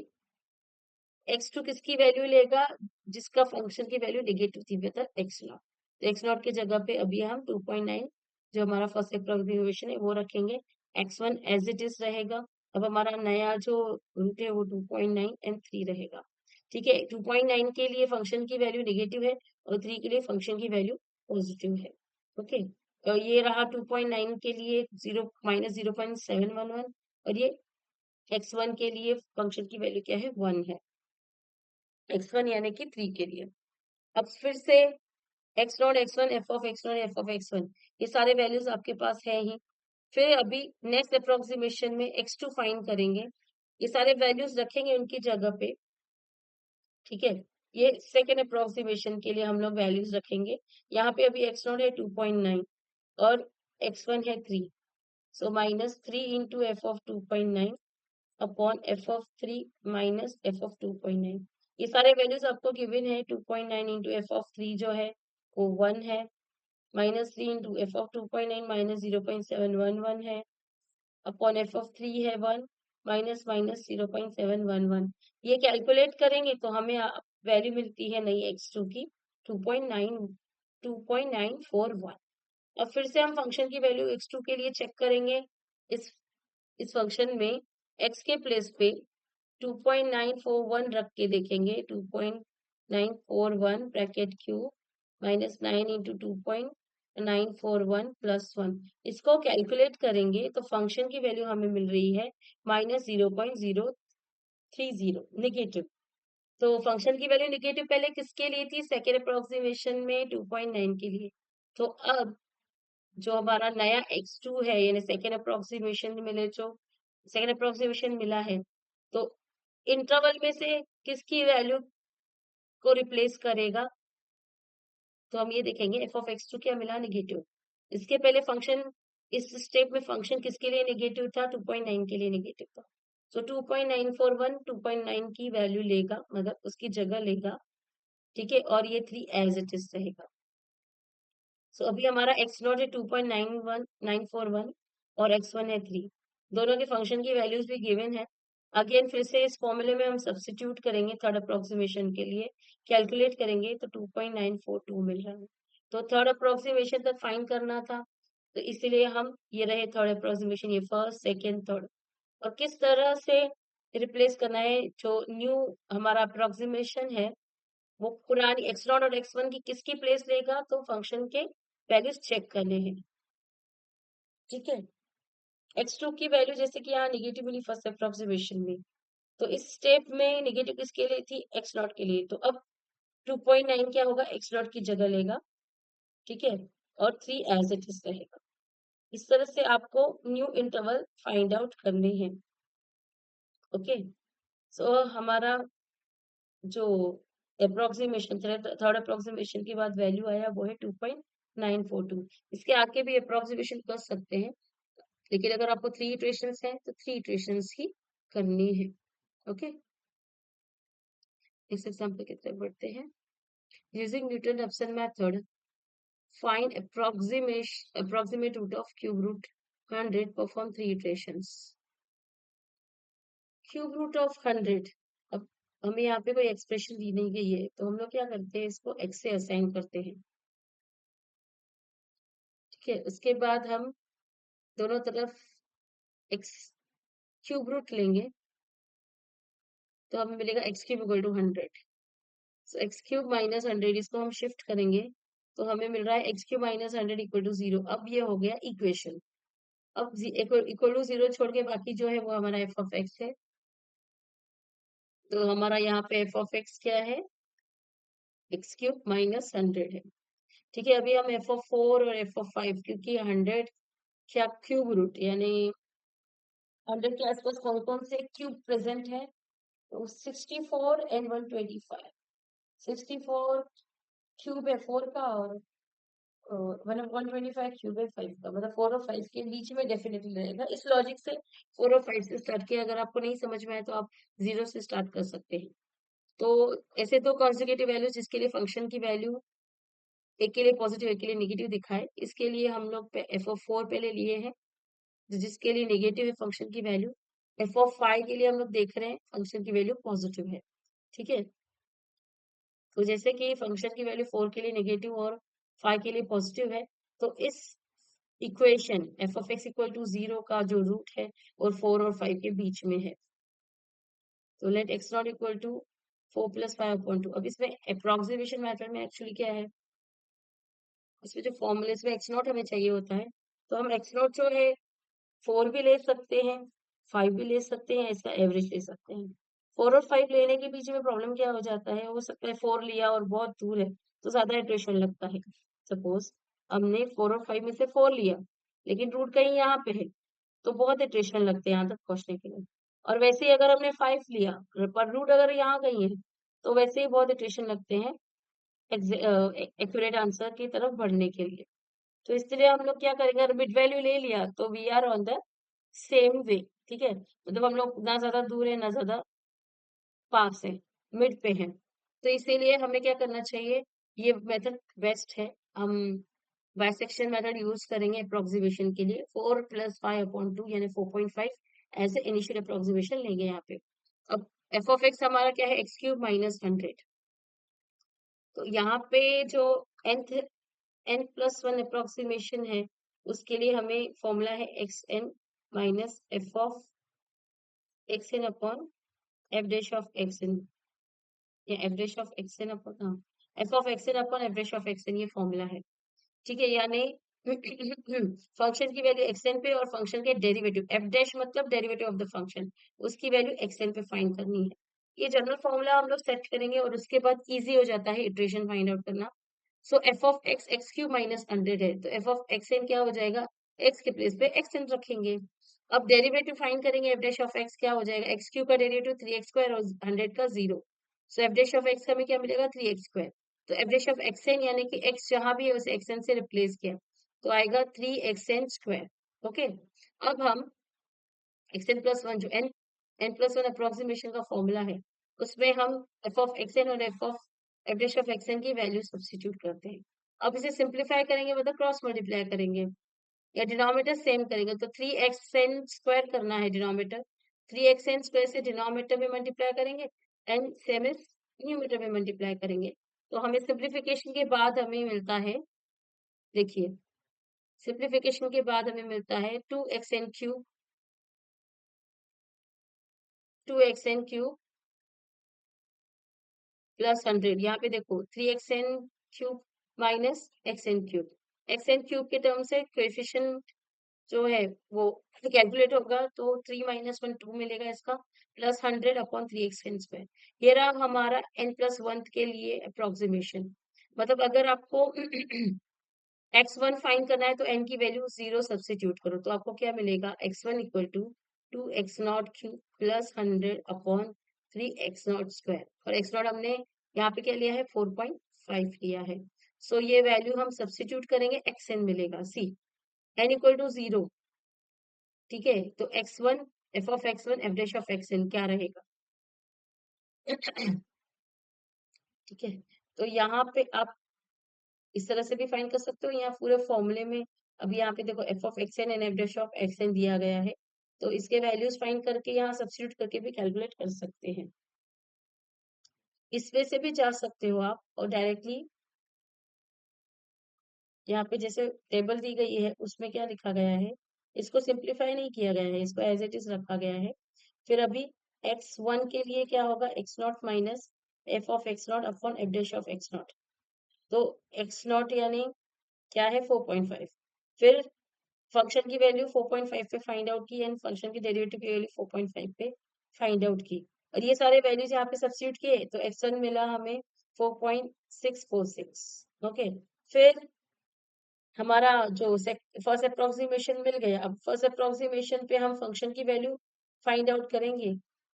x2 किसकी वैल्यू लेगा? जिसका फंक्शन की वैल्यू नेगेटिव थी, मतलब x0। तो x0 की जगह पे अभी हम 2.9 जो हमारा फर्स्ट अप्रोक्सीमेशन है वो रखेंगे। x1 एज इट इज रहेगा। अब हमारा नया जो रूट है वो 2.9 एंड 3 रहेगा। ठीक है। 2.9 के लिए फंक्शन की वैल्यू नेगेटिव है और 3 के लिए फंक्शन की वैल्यू पॉजिटिव है। ओके। तो ये रहा 2.9 के लिए -0.711 और ये x1 के लिए फंक्शन की वैल्यू क्या है? 1 है। x1 यानी कि 3 के लिए। अब फिर से x0 x1 f of x0 f of x1 ये सारे वैल्यूज आपके पास है ही। फिर अभी नेक्स्ट अप्रोक्सीमेशन में x2 फाइंड करेंगे। ये सारे वैल्यूज रखेंगे उनकी जगह पे। ठीक है। ये सेकेंड अप्रोक्सीमेशन के लिए हम लोग वैल्यूज रखेंगे। यहाँ पे अभी x0 है 2.9 और x1 है 3। सो -3 into F of 2.9 upon F of 3 minus f of 2.9। ये सारे वैल्यूज आपको गिवन है। 2.9 इंटू एफ ऑफ 3 जो है वो 1 है। -3 इंटू एफ ऑफ 2.9 -0.711 है। अपॉन एफ ऑफ 3 है 1 माइनस माइनस 0.711। ये कैलकुलेट करेंगे तो हमें वैल्यू मिलती है नई x2 की 2.941। अब फिर से हम फंक्शन की वैल्यू x2 के लिए चेक करेंगे। इस इस फंक्शन में x के प्लेस पे 2.941 रख के देखेंगे। 2.941 ब्रैकेट क्यू -9 इंटू 2.941 +1। इसको कैलकुलेट करेंगे तो फंक्शन की वैल्यू हमें मिल रही है -0.030 नेगेटिव। तो फंक्शन की वैल्यू नेगेटिव पहले किसके लिए थी? सेकेंड अप्रोक्सीमेशन में 2.9 के लिए। तो अब जो हमारा नया x2 है यानी सेकेंड अप्रोक्सीमेशन मिला है, तो इंटरवल में से किसकी वैल्यू को रिप्लेस करेगा? तो हम ये देखेंगे एफ ऑफ x2 क्या मिला? नेगेटिव। इसके पहले फंक्शन इस स्टेप में फंक्शन किसके लिए नेगेटिव था? 2.9 के लिए नेगेटिव था। सो 2.941 2.9 की वैल्यू लेगा, मतलब उसकी जगह लेगा। ठीक है। और ये 3 एज इट इज रहेगा। सो अभी हमारा x0 है 2.941 और x1 है 3। दोनों के फंक्शन की वैल्यूज भी गिवन है। अगेन फिर से इस फॉर्मूले में हम सब्स्टिट्यूट करेंगे थर्ड अप्रोक्सीमेशन के लिए। कैलकुलेट करेंगे तो 2.942 मिल रहा है। तो थर्ड अप्रोक्सीमेशन तक फाइंड करना था, तो इसलिए हम ये रहे थर्ड अप्रोक्सीमेशन, ये फर्स्ट सेकेंड थर्ड। और किस तरह से रिप्लेस करना है? जो न्यू हमारा अप्रोक्सीमेशन है वो पुरानी x0 और x1 की किसकी प्लेस लेगा? तो फंक्शन के वैल्यूज चेक करने हैं। ठीक है। x2 की वैल्यू जैसे कि यहाँ नेगेटिव मिली फर्स्ट अप्रोक्सीमेशन में, तो इस स्टेप में नेगेटिव किसके लिए थी? x0 के लिए। तो अब 2.9 क्या होगा? x0 की जगह लेगा। ठीक है। और 3 एज इट इज रहेगा। इस तरह से आपको न्यू इंटरवल फाइंड आउट करने हैं। ओके। सो हमारा जो अप्रोक्सीमेशन थर्ड अप्रोक्सीमेशन के बाद वैल्यू आया वो है 2.942। इसके आगे भी अप्रोक्सीमेशन कर सकते हैं, लेकिन अगर आपको 3 इटरेशंस हैं तो 3 इटरेशंस ही करनी है। ओके। इस एग्जाम्पल की तरफ बढ़ते हैं। Using Newton Raphson method find approximate root of cube root 100, perform 3 iterations। Cube root of 100। अब हमें यहाँ पे कोई एक्सप्रेशन दी नहीं गई है, तो हम लोग क्या करते हैं? इसको x से असाइन करते हैं। ठीक है। उसके बाद हम दोनों तरफ x क्यूब रूट लेंगे तो हमें मिलेगा x cube equal to 100। So x cube minus 100 इसको हम शिफ्ट करेंगे तो हमें मिल रहा है x cube minus 100 equal to 0। अब ये हो गया इक्वेशन। अब इक्वल टू 0 छोड़ के बाकी जो है वो हमारा एफ ऑफ एक्स है। तो हमारा यहाँ पे एफ ऑफ एक्स क्या है, एक्स क्यूब माइनस 100 है। ठीक है, अभी हम एफ ऑफ 4 और एफ ऑफ 5, क्योंकि 100 क्या क्यूब रूट यानी 100 के आसपास कौन कौन से क्यूब प्रेजेंट है, तो 64 एंड 125। 64 क्यूब है 4 का, और मतलब 125 क्यूब है 5 का, मतलब 4 और 5 के बीच में डेफिनेटली रहेगा। इस लॉजिक से 4 और 5 से स्टार्ट किया, अगर आपको नहीं समझ में आए तो आप 0 से स्टार्ट कर सकते हैं। तो ऐसे दो कॉन्जिक्यूटिव वैल्यू जिसके लिए फंक्शन की वैल्यू एक के लिए पॉजिटिव एक के लिए नेगेटिव दिखाए, इसके लिए हम लोग एफ ऑफ 4 पहले लिए हैं, जिसके लिए नेगेटिव है फंक्शन की वैल्यू। एफ ऑफ 5 के लिए हम लोग देख रहे हैं फंक्शन की वैल्यू पॉजिटिव है। ठीक है, तो जैसे कि फंक्शन की वैल्यू 4 के लिए नेगेटिव और 5 के लिए पॉजिटिव है, तो इस equation f of x equal to 0 का जो रूट है और 4 और 5 के बीच में है, तो let x nought equal to 4 plus 5/2। अब इसमें अप्रोक्सीमेशन मेथड में एक्चुअली क्या है, इसमें जो फॉर्मूले में एक्स नॉट हमें चाहिए होता है, तो हम एक्स नॉट जो है 4 भी ले सकते हैं, 5 भी ले सकते हैं, इसका एवरेज ले सकते हैं। 4 और 5 लेने के बीच में प्रॉब्लम क्या हो जाता है, हो सकता है 4 लिया और बहुत दूर है तो ज्यादा इटरेशन लगता है। सपोज हमने 4 और 5 में से 4 लिया, लेकिन रूट कहीं यहाँ पे है, तो बहुत इटरेशन लगते हैं यहाँ तक पहुंचने के लिए। और वैसे ही अगर हमने 5 लिया पर रूट अगर यहाँ कहीं है, तो वैसे ही बहुत इटरेशन लगते हैं एक्यूरेट आंसर की तरफ बढ़ने के लिए। तो इसलिए हम लोग क्या करेंगे, अगर मिड वैल्यू ले लिया तो we are on the same way. ठीक है, मतलब हम लोग ना ज्यादा दूर है ना ज्यादा पास है, मिड पे है। तो इसीलिए हमें क्या करना चाहिए, ये मेथड बेस्ट है। हम बाइसेक्शन मेथड यूज करेंगे अप्रोक्सीमेशन के लिए। 4 प्लस 5/2 यानी 4.5 एज ए इनिशियल अप्रोक्सीमेशन लेंगे यहाँ पे। अब एफ ऑफ एक्स हमारा क्या है, एक्स क्यूब माइनस 100। तो यहाँ पे जो nth n+1 अप्रोक्सीमेशन है, उसके लिए हमें फॉर्मूला है x n minus f of x n upon f dash of x n, या f dash of x n upon, हाँ, f of x n upon f dash of x n, ये फॉर्मूला है। ठीक है, यानी फंक्शन की वैल्यू एक्स एन पे और फंक्शन के डेरिवेटिव एफ डैश मतलब डेरिवेटिव ऑफ द फंक्शन, उसकी वैल्यू एक्स एन पे फाइंड करनी है। ये जनरल फॉर्मूला हम लोग सेट करेंगे और उसके बाद इजी हो जाता है इटरेशन फाइंड आउट करना। So f of x x cube minus 100 है, तो एफ ऑफ एक्स एन क्या हो जाएगा, एक्स के प्लेस पे एक्स एन रखेंगे। अब डेरिवेटिव फाइंड करेंगे, एफ डैश ऑफ एक्स क्या हो जाएगा, एक्स क्यूब का डेरिवेटिव 3x² और 100 का 0। So f dash of x हमें क्या मिलेगा, 3x²। तो f dash of x n यानी कि एक्स जहां भी है उसे एक्स एन से रिप्लेस किया, तो आएगा 3xn²। ओके, अब हम xn+1 जो n+1 अप्रोक्सीमेशन का फॉर्मूला है, उसमें हम एफ ऑफ एक्सएन और एफ डैश ऑफ एक्सएन की वैल्यू सब्स्टिट्यूट करते हैं। अब इसे सिंप्लीफाई करेंगे, मतलब क्रॉस मल्टीप्लाई करेंगे या डिनोमिनेटर सेम करेंगे, तो 3xn² करना है डिनोमिनेटर। 3xn² से डिनोमिनेटर में मल्टीप्लाई करेंगे एंड सेम इज न्यूमरेटर में मल्टीप्लाई करेंगे। तो हमें सिंप्लीफिकेशन के बाद हमें मिलता है, देखिए सिंप्लीफिकेशन के बाद हमें मिलता है 2xn³ 2xn³ प्लस 100। यहाँ पे देखो 3xn³ माइनस xn³, xn³ के टर्म से कोएफिशिएंट जो है वो कैलकुलेट होगा, तो 3 माइनस 1 2 मिलेगा इसका, प्लस 100/3xn²। ये रहा हमारा n+1 के लिए अप्रोक्सीमेशन। मतलब अगर आपको x1 फाइंड करना है तो n की वैल्यू 0 सब्स्टिट्यूट करो, तो आपको क्या मिलेगा, x1 equal to 2x0³ plus 100/3x0²। और x0 हमने यहाँ पे क्या लिया है, 4.5 लिया है। सो ये वैल्यू हम सब्स्टिट्यूट करेंगे, xn मिलेगा, सी n इक्वल टू 0। ठीक है, तो x1 F of x1 F dash of xn क्या रहेगा। ठीक है, तो यहाँ पे आप इस तरह से भी फाइंड कर सकते हो, यहाँ पूरे फॉर्मूले में अभी यहाँ पे देखो F of xn and F dash of xn दिया गया है, तो इसके वैल्यूज फाइंड करके यहाँ सब्स्टिट्यूट करके भी कैलकुलेट कर सकते हैं। इस वे से भी जा सकते हो आप, और डायरेक्टली यहाँ पे जैसे टेबल दी गई है उसमें क्या लिखा गया है, इसको सिंप्लीफाई नहीं किया गया है, इसको एज इट इज रखा गया है। फिर अभी x1 के लिए क्या होगा, x0 minus f of x0 upon f dash of x0। तो x0 यानी क्या है, 4.5। फिर फंक्शन की वैल्यू 4.5 पे फाइंड आउट की एंड फंक्शन की डेरिवेटिव की वैल्यू 4.5 पे फाइंड आउट की, और ये सारे वैल्यूज यहाँ पे सब्स्टिट्यूट किए तो x1 मिला हमें 4.646। ओके, फिर हमारा जो फर्स्ट अप्रोक्सीमेशन मिल गया, अब फर्स्ट अप्रोक्सीमेशन पे हम फंक्शन की वैल्यू फाइंड आउट करेंगे,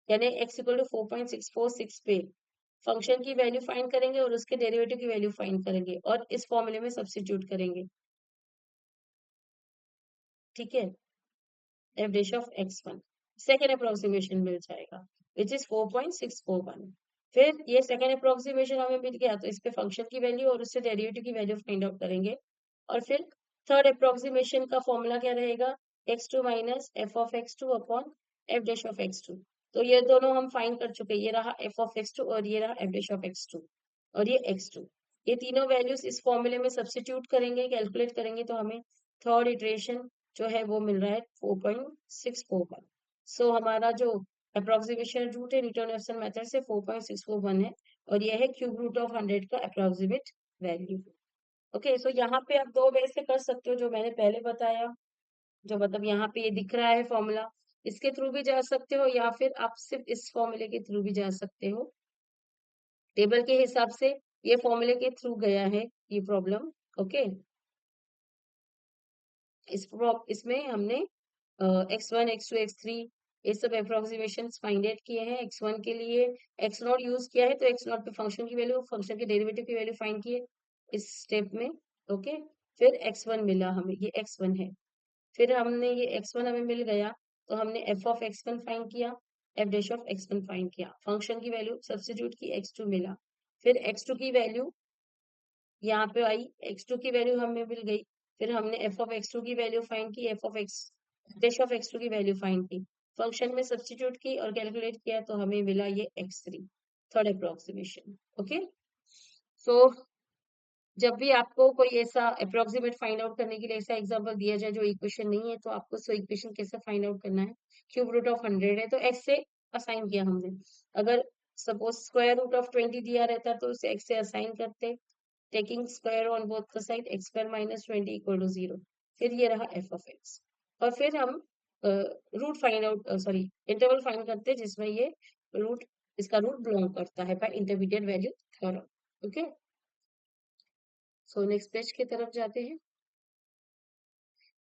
यानी x इक्वल टू 4.646 पे फंक्शन की वैल्यू फाइंड करेंगे और उसके डेरिवेटिव की वैल्यू फाइंड करेंगे और इस फॉर्मूले में सब्स्टिट्यूट करेंगे। ठीक है, f dash of x1 second approximation मिल जाएगा विच इज 4.641। फिर ये सेकेंड अप्रोक्सीमेशन हमें मिल गया तो इस पे फंक्शन की वैल्यू और उससे डेरिवेटिव की वैल्यू फाइंड आउट करेंगे, और फिर थर्ड अप्रोक्सीमेशन का फॉर्मूला क्या रहेगा, x2 minus f of x2 upon f dash of x2। तो ये दोनों हम फाइंड कर चुके, ये रहा एफ ऑफ x2 और ये रहा एफ डैश ऑफ x2 और ये x2। ये तीनों वैल्यूज इस फॉर्मूले में सब्स्टिट्यूट करेंगे, कैलकुलेट करेंगे तो हमें थर्ड इटरेशन जो है वो मिल रहा है 4.641। सो हमारा जो अप्रोक्सीमेशन रूट है न्यूटन-रेफसन मेथड से 4.641 है, और ये है क्यूब रूट ऑफ 100 का अप्रोक्सीमेट वैल्यू। ओके, सो यहाँ पे आप दो वे से कर सकते हो जो मैंने पहले बताया, जो मतलब यहाँ पे ये दिख रहा है फॉर्मूला, इसके थ्रू भी जा सकते हो या फिर आप सिर्फ इस फॉर्मूले के थ्रू भी जा सकते हो। टेबल के हिसाब से ये फॉर्मूले के थ्रू गया है ये प्रॉब्लम। ओके, इसमें हमने x1 x2 x3 ये सब अप्रोक्सीमेशन फाइंड आउट किए हैं। x1 के लिए x0 यूज किया है तो x0 पे फंक्शन की वैल्यू, फंक्शन के डेरिवेटिव की वैल्यू फाइंड किए इस स्टेप में। ओके, फिर x1 मिला हमें, ये x1 है। फिर हमने ये x1 हमें मिल गया तो हमने f ऑफ x1 फाइंड किया, f dash of x1 find किया, फंक्शन की वैल्यू सब्स्टिट्यूट की x2 मिला। फिर x2 की वैल्यू यहाँ पे आई, x2 की वैल्यू हमें मिल गई। फिर हमने f ऑफ x2 की वैल्यू फाइंड की, f of x dash of x2 की वैल्यू फाइंड की, फंक्शन में सब्स्टिट्यूट की और कैलकुलेट किया तो हमें मिला ये x3 थर्ड अप्रोक्सीमेशन। ओके, सो जब भी आपको कोई ऐसा अप्रोक्सीमेट फाइंड आउट करने के लिए ऐसा एग्जांपल दिया जाए जो इक्वेशन नहीं है तो आपको सो इक्वेशन कैसे फाइंड आउट करना है, क्यूब रूट ऑफ 100 है तो x से असाइन किया हमने। अगर सपोज स्क्वायर रूट ऑफ 20 दिया रहता तो उसे x से असाइन करते, taking square on both the side x square minus 20 equal to 0। फिर ये रहा f ऑफ x, और फिर हम root find out, sorry interval find करते हैं जिसमें ये रूट, इसका रूट बिलोंग करता है by intermediate value theorem. Okay, so next page की तरफ जाते हैं।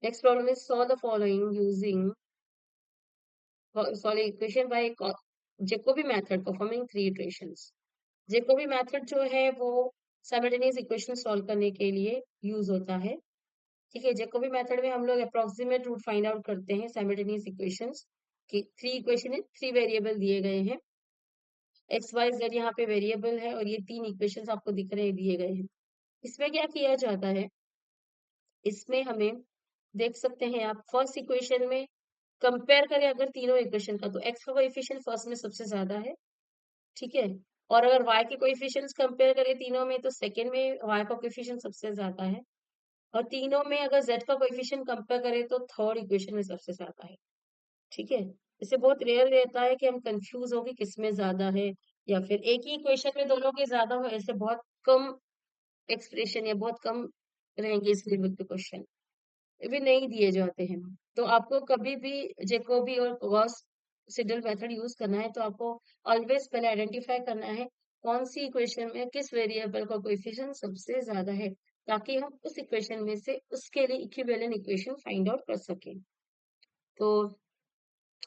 Next problem is solve the following using solve equation by Jacobi method performing 3 iterations. Jacobi method जो है वो साइमल्टेनियस इक्वेशन सॉल्व करने के लिए यूज होता है। ठीक है, जैकोबी मेथड में हम लोग अप्रोक्सीमेट रूट फाइंड आउट करते हैं साइमल्टेनियस इक्वेशंस की। 3 इक्वेशन है, 3 वेरिएबल दिए गए हैं, एक्स वाई जेड यहाँ पे वेरिएबल है और ये 3 इक्वेशंस आपको दिख रहे हैं दिए गए हैं। इसमें क्या किया जाता है, इसमें हमें देख सकते हैं आप फर्स्ट इक्वेशन में कंपेयर करें अगर तीनों इक्वेशन का तो एक्स का कोएफिशिएंट फर्स्ट में सबसे ज्यादा है। ठीक है, और अगर y के कोएफिशिएंट्स कंपेयर करें तीनों में तो सेकंड में y का कोएफिशिएंट सबसे ज्यादा है, और तीनों में अगर z का कोएफिशिएंट कंपेयर करें तो थर्ड इक्वेशन में सबसे ज्यादा है। ठीक है, इससे बहुत रेयर रहता है कि हम कंफ्यूज हो कि किसमें ज्यादा है, या फिर एक ही इक्वेशन में दोनों के ज्यादा हो, ऐसे बहुत कम एक्सप्रेशन या बहुत कम रहेंगे इस लेवल के क्वेश्चन, भी नहीं दिए जाते हैं। तो आपको कभी भी जैकोबी और गॉस सिडल मेथड यूज करना है तो आपको ऑलवेज पहले आइडेंटिफाई करना है कौन सी इक्वेशन में किस वेरिएबल का कोएफिशिएंट सबसे ज्यादा है, ताकि हम उस इक्वेशन में से उसके लिए इक्विवेलेंट इक्वेशन फाइंड आउट कर सकें। तो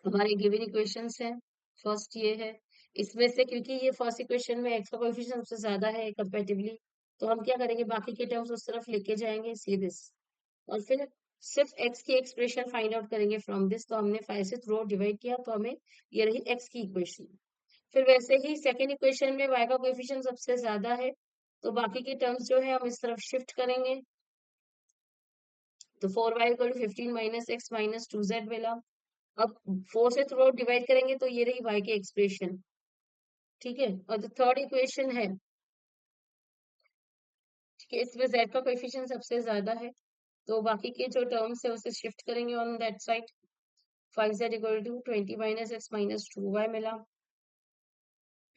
हमारे गिवन इक्वेशंस हैं, फर्स्ट ये है, इसमें से क्योंकि ये फर्स्ट इक्वेशन में एक्स का कोएफिशिएंट सबसे ज्यादा है कंपैरेटिवली, तो हम क्या करेंगे बाकी के टर्म्स उस तरफ लेके जाएंगे सी दिस, और फिर सिर्फ x की एक्सप्रेशन फाइंड आउट करेंगे फ्रॉम दिस। तो हमने 5 से थ्रू डिवाइड किया तो हमें ये रही x की इक्वेशन। फिर वैसे ही सेकेंड इक्वेशन में y का कोएफिशिएंट सबसे ज्यादा है तो बाकी के टर्म्स जो है हम इस तरफ शिफ्ट करेंगे, तो 4y equal to 15 minus x minus 2z मिला। अब 4 से थ्रू डिवाइड करेंगे तो ये रही y की एक्सप्रेशन। ठीक है, और जो थर्ड इक्वेशन है, ठीक है, इसमें z का कोएफिशिएंट सबसे ज्यादा है तो बाकी के जो टर्म्स है उसे शिफ्ट करेंगे on that side. 5z equal to 20 minus x minus 2y मिला,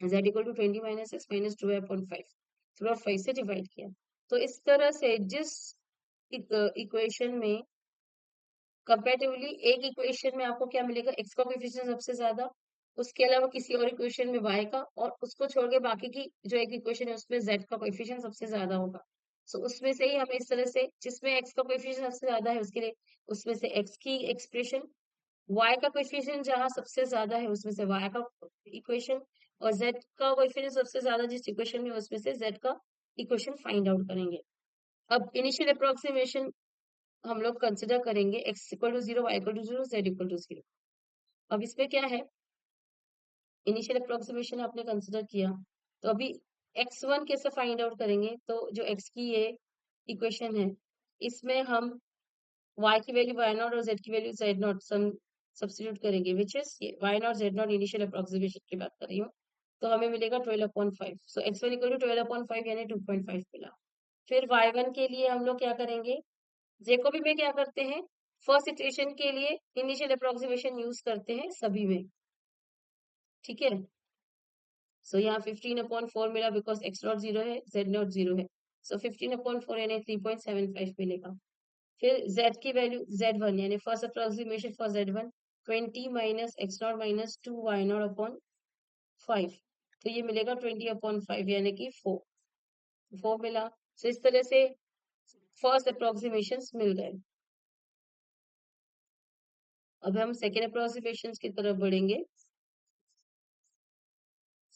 z equal to 20 minus x minus 2y upon 5 through 5 से डिवाइड किया। तो इस तरह से जिस इक्वेशन में कंपैरेटिवली एक इक्वेशन में आपको क्या मिलेगा, एक्स का कोएफिशिएंट सबसे ज्यादा, उसके अलावा किसी और इक्वेशन में वाई का, और उसको छोड़ के बाकी की जो एक इक्वेशन है उसमें जेड का कोएफिशिएंट सबसे ज्यादा होगा। सो उसमें से ही हमें इस तरह से, जिसमें एक्स का कोएफिशिएंट सबसे ज्यादा है उसके लिए उसमें से एक्स की एक्सप्रेशन, वाई का कोएफिशिएंट जहां सबसे ज्यादा है उसमें से वाई का इक्वेशन, और जेड का कोएफिशिएंट सबसे ज्यादा जिस इक्वेशन में उसमें से जेड का इक्वेशन फाइंड आउट करेंगे। अब इनिशियल अप्रोक्सीमेशन हम लोग कंसिडर करेंगे, x equal to zero, y equal to zero, z equal to zero. अब इसमें क्या है, इनिशियल अप्रोक्सीमेशन आपने कंसिडर किया, तो अभी एक्स वन कैसे फाइंड आउट करेंगे, तो जो एक्स की ये इक्वेशन है इसमें हम y की वैल्यू y नॉट और z की वैल्यू z नॉट सब्स्टिट्यूट करेंगे, which is y not z not, initial approximation की बात कर रही हूँ। तो हमें मिलेगा 12/5, सो x1 इक्वल टू 12/5 यानी 2.5 मिला। फिर y1 के लिए हम लोग क्या करेंगे, जेकोबी में क्या करते हैं, फर्स्ट इटरेशन के लिए इनिशियल अप्रोक्सीमेशन यूज करते हैं सभी में, ठीक है। सो यहाँ 15/4 मिला, बिकॉज एक्स नॉट जीरो है, जेड नॉट जीरो है, सो 15/4 यानी 3.75 मिलेगा। फिर z की वैल्यू z1 यानी first approximation for z1, 20 minus x not minus 2 y not upon 5, तो ये मिलेगा 20/5 यानी कि 4 मिला। सो इस तरह से फर्स्ट अप्रोक्सीमेशन मिल गए। अब हम सेकेंड अप्रोक्सीमेशन की तरफ बढ़ेंगे।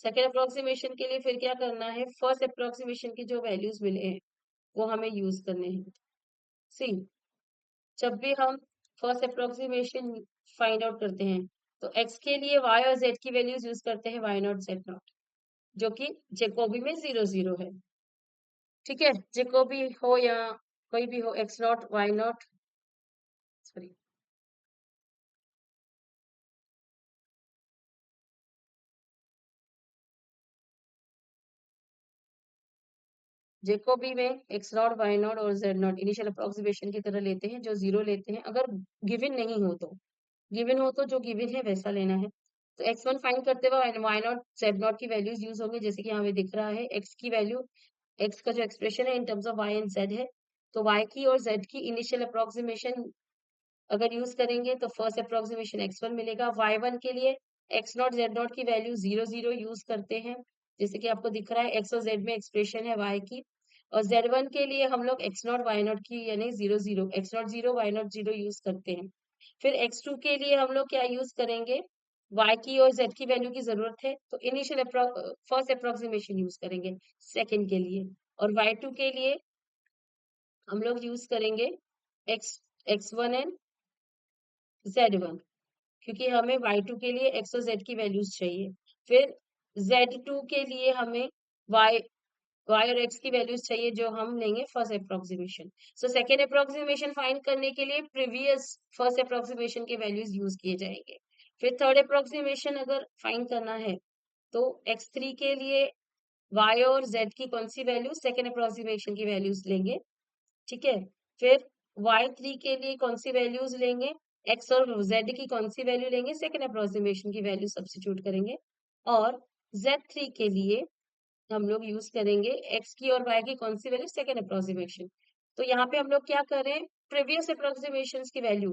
सेकेंड अप्रोक्सीमेशन के लिए फिर क्या करना है, फर्स्ट अप्रोक्सीमेशन की जो वैल्यूज मिले हैं वो हमें यूज करने हैं। सी, जब भी हम फर्स्ट अप्रोक्सीमेशन फाइंड आउट करते हैं तो एक्स के लिए वाई और जेड की वैल्यूज यूज करते हैं, वाई नॉट जेड नॉट, जो कि जेकोबी में 0 0 है, ठीक है। जेकोबी हो या कोई भी हो, x not y not, sorry, Jacobi में एक्स नॉट वाई नॉट और जेड नॉट इनिशियल अप्रोक्सीमेशन की तरह लेते हैं, जो 0 लेते हैं, अगर गिवन नहीं हो तो, गिवन हो तो जो गिवन है वैसा लेना है। तो x1 फाइंड करते हुए वाई नॉट जेड नॉट की वैल्यूज यूज होंगे, जैसे कि यहाँ पे दिख रहा है x की वैल्यू, x का जो एक्सप्रेशन है in terms of y and z है, तो y की और z की इनिशियल अप्रोक्सीमेशन अगर यूज करेंगे तो फर्स्ट अप्रोक्सीमेशन x1 मिलेगा। y1 के लिए x नॉट जेड नॉट की वैल्यू 0 0 यूज करते हैं, जैसे कि आपको दिख रहा है x और z में एक्सप्रेशन है y की, और z1 के लिए हम लोग x नॉट y नॉट की यानी 0 0, x not 0 y not 0 use करते हैं। फिर x2 के लिए हम लोग क्या यूज करेंगे, y की और z की वैल्यू की जरूरत है तो इनिशियल फर्स्ट अप्रोक्सीमेशन यूज करेंगे सेकंड के लिए, और y2 के लिए हम लोग यूज करेंगे x x1 एंड z1, क्योंकि हमें y2 के लिए x और z की वैल्यूज चाहिए। फिर z2 के लिए हमें y y और x की वैल्यूज चाहिए, जो हम लेंगे first approximation. So second approximation find करने के लिए प्रीवियस फर्स्ट अप्रोक्सीमेशन के वैल्यूज यूज किए जाएंगे। फिर थर्ड अप्रोक्सीमेशन अगर फाइंड करना है तो x3 के लिए y और z की कौन सी वैल्यू, सेकेंड अप्रोक्सीमेशन की वैल्यूज लेंगे, ठीक है। फिर y3 के लिए कौन सी वैल्यूज लेंगे, x और z की कौन सी वैल्यू लेंगे, सेकेंड अप्रोक्सीमेशन की वैल्यू सब्स्टिट्यूट करेंगे, और z3 के लिए हम लोग यूज करेंगे x की और y की कौन सी वैल्यू, सेकेंड अप्रोक्सीमेशन। तो यहाँ पे हम लोग क्या कर रहे हैं, प्रीवियस अप्रोक्सीमेशन की वैल्यू,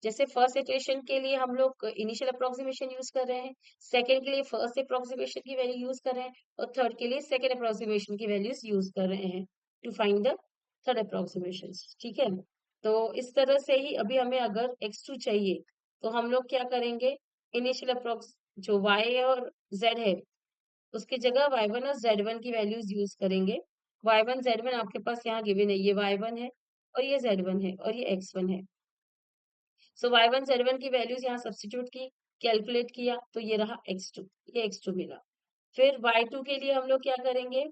जैसे फर्स्ट इटरेशन के लिए हम लोग इनिशियल अप्रोक्सीमेशन यूज कर रहे हैं, सेकंड के लिए फर्स्ट अप्रोक्सीमेशन की वैल्यू यूज कर रहे हैं, और थर्ड के लिए सेकंड अप्रोक्सीमेशन की वैल्यूज यूज कर रहे हैं to find the third approximation, ठीक है। तो इस तरह से ही अभी हमें अगर x2 चाहिए तो हम लोग क्या करेंगे, इनिशियल अप्रोक्स जो y और z है उसकी जगह y1 और z1 की वैल्यूज यूज करेंगे। y1 z1 आपके पास यहाँ गिवन है, ये y1 है और ये z1 है और ये x1 है। सो y1 z1 की वैल्यूज यहाँ सब्स्टिट्यूट की, कैलकुलेट किया, तो ये रहा x2, ये x2 मिला। फिर y2 के लिए हम लोग क्या करेंगे,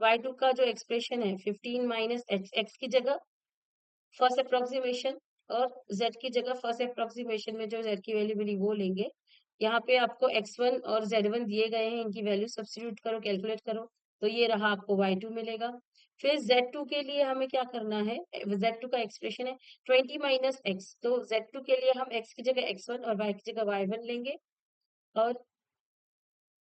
y2 का जो एक्सप्रेशन है 15 माइनस x की जगह फर्स्ट अप्रोक्सीमेशन, और z की जगह फर्स्ट अप्रोक्सीमेशन में जो z की वैल्यू मिली वो लेंगे। यहाँ पे आपको x1 और z1 दिए गए हैं, इनकी वैल्यू सब्स्टिट्यूट करो, कैलकुलेट करो, तो ये रहा आपको y2 मिलेगा। फिर z2 के लिए हमें क्या करना है, z2 का एक्सप्रेशन है 20 माइनस x, तो z2 के लिए हम x की जगह x1 और y की जगह y1 लेंगे, और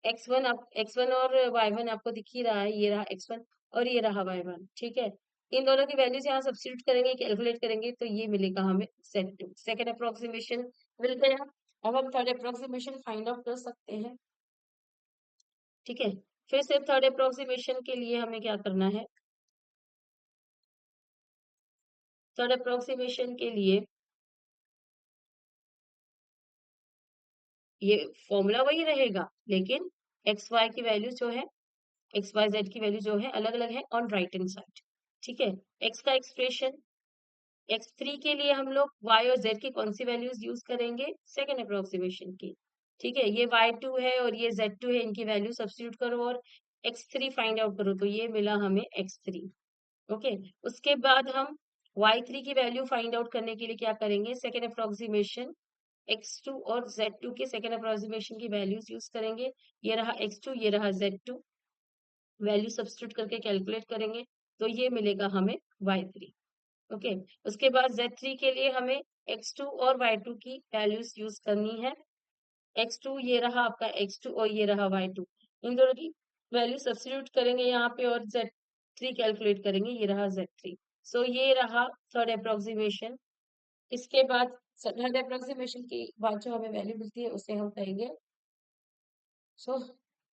x1 और y1 आपको दिख ही रहा है, ये रहा x1 और ये रहा y1, ठीक है। इन दोनों की वैल्यूज यहाँ सब्स्टिट्यूट करेंगे, कैलकुलेट करेंगे, तो ये मिलेगा हमें Z2। सेकेंड अप्रोक्सीमेशन मिल गया। अब हम थर्ड अप्रोक्सीमेशन फाइंड आउट कर सकते हैं। ठीक है, फिर से थर्ड अप्रोक्सीमेशन के लिए हमें क्या करना है? थर्ड अप्रोक्सीमेशन के लिए ये फॉर्मूला वही रहेगा, लेकिन एक्स वाई की वैल्यू जो है, एक्स वाई जेड की वैल्यू जो है अलग अलग है ऑन राइट हैंड साइड। ठीक है, एक्स का एक्सप्रेशन x3 के लिए हम लोग y और z की कौन सी वैल्यूज यूज करेंगे? सेकेंड अप्रोक्सीमेशन की। ठीक है, ये y2 है और ये z2 है, इनकी वैल्यू सब्स्टिट्यूट करो और x3 फाइंड आउट करो, तो ये मिला हमें x3। ओके, उसके बाद हम y3 की वैल्यू फाइंड आउट करने के लिए क्या करेंगे? सेकेंड अप्रोक्सीमेशन x2 और z2 के सेकेंड अप्रोक्सीमेशन की वैल्यूज यूज करेंगे। ये रहा x2, ये रहा z2, वैल्यू सब्स्टिट्यूट करके कैलकुलेट करेंगे, तो ये मिलेगा हमें y3। ओके, उसके बाद Z3 के लिए हमें x2 और y2 की वैल्यूज यूज करनी है। x2 ये रहा आपका x2 और ये रहा y2, इन दोनों की वैल्यू सब्स्टिट्यूट करेंगे यहाँ पे और Z3 कैलकुलेट करेंगे, ये रहा Z3। सो ये रहा थर्ड अप्रोक्सीमेशन। इसके बाद थर्ड अप्रोक्सीमेशन की बाद जो हमें वैल्यू मिलती है उसे हम कहेंगे। सो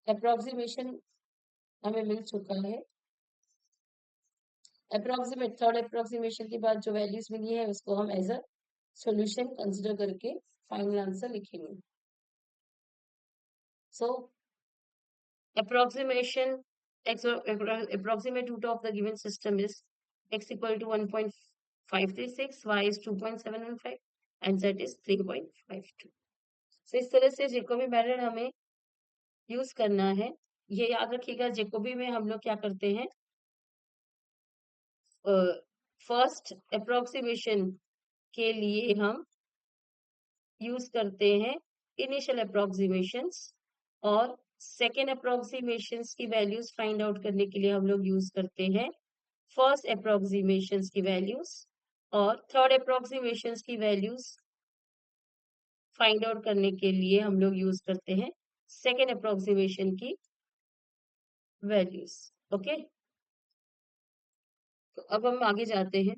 अप्रोक्सीमेशन हमें मिल चुका है। अप्रोक्सीमेट थर्ड अप्रोक्सीमेशन के बाद जो वैल्यूज मिली है उसको हम एज अ सॉल्यूशन कंसिडर करके फाइनल आंसर लिखेंगे। सो approximation approximate root of the given system is x equal to 1.536, y is 2.715 and z is 3.52। so इस तरह से जेकोबी मेथड हमें यूज करना है। ये याद रखिएगा, जेकोबी में हम लोग क्या करते हैं? फर्स्ट अप्रोक्सीमेशन के लिए हम यूज करते हैं इनिशियल अप्रोक्सीमेशंस, और सेकेंड अप्रोक्सीमेशंस की वैल्यूज फाइंड आउट करने के लिए हम लोग यूज करते हैं फर्स्ट अप्रोक्सीमेशंस की वैल्यूज, और थर्ड अप्रोक्सीमेशंस की वैल्यूज फाइंड आउट करने के लिए हम लोग यूज करते हैं सेकेंड अप्रोक्सीमेशन की वैल्यूज। ओके, तो अब हम आगे जाते हैं।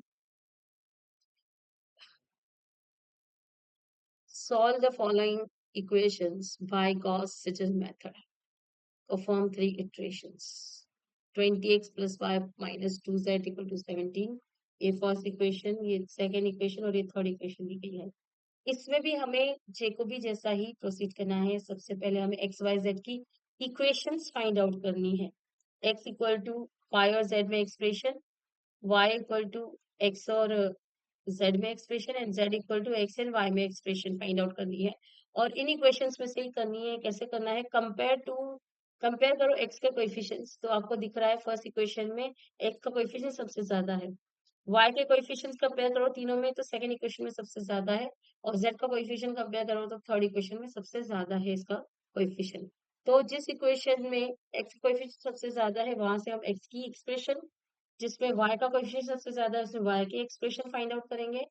Solve the following equations bye Gauss-Seidel method. Perform 3 iterations. 20x plus y minus 2z equal to 17। ये फर्स्ट इक्वेशन, ये सेकेंड इक्वेशन और ये थर्ड इक्वेशन दी गई है। इसमें भी हमें जेकोबी जैसा ही प्रोसीड करना है। सबसे पहले हमें एक्स वाई जेड की इक्वेशंस फाइंड आउट करनी है। एक्स इक्वल टू वाई और जेड में expression, y equal to x और जेड में expression and z equal to x and y में एक्सप्रेशन फाइंड आउट करनी है। और इन इक्वेशंस में से ही करनी है। कैसे करना है? कंपेयर करो एक्स के कोएफिशिएंट्स। तो आपको दिख रहा है फर्स्ट इक्वेशन में एक्स का कोएफिशिएंट सबसे ज्यादा है, y के कोएफिशिएंट्स कंपेयर करो तीनों में तो सेकंड इक्वेशन में सबसे ज्यादा है, और z का कोएफिशिएंट कंपेयर करो तो थर्ड इक्वेशन में सबसे ज्यादा है इसका कोएफिशिएंट। तो जिस इक्वेशन में x का कोएफिशिएंट सबसे ज्यादा है वहां से हम x की एक्सप्रेशन, जिसमें y का कोएफिशिएंट सबसे ज्यादा है उसमें y की एक्सप्रेशन फाइंड आउट करेंगे,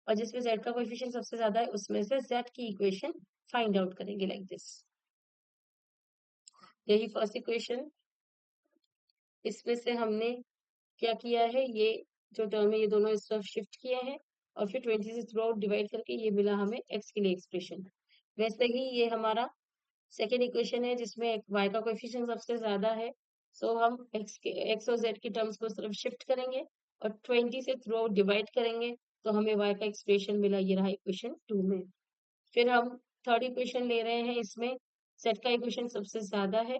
और जिसमें z का कोएफिशिएंट सबसे ज्यादा है उसमें से z की इक्वेशन फाइंड आउट करेंगे, लाइक दिस। यही फर्स्ट इक्वेशन। इसमें से हमने क्या किया है, ये जो टर्म है ये दोनों इस तरफ शिफ्ट किए हैं और फिर 20 से थ्रू आउट डिवाइड करके ये मिला हमें x के लिए एक्सप्रेशन। वैसे ही ये हमारा सेकेंड इक्वेशन है जिसमें y का कोएफिशिएंट सबसे ज्यादा है, सो हम x और z की टर्म्स को इस तरफ शिफ्ट करेंगे और 20 से थ्रू आउट डिवाइड करेंगे, तो हमें y का एक्सप्रेशन मिला, ये रहा इक्वेशन 2 में। फिर हम थर्ड इक्वेशन ले रहे हैं, इसमें z का इक्वेशन सबसे ज्यादा है,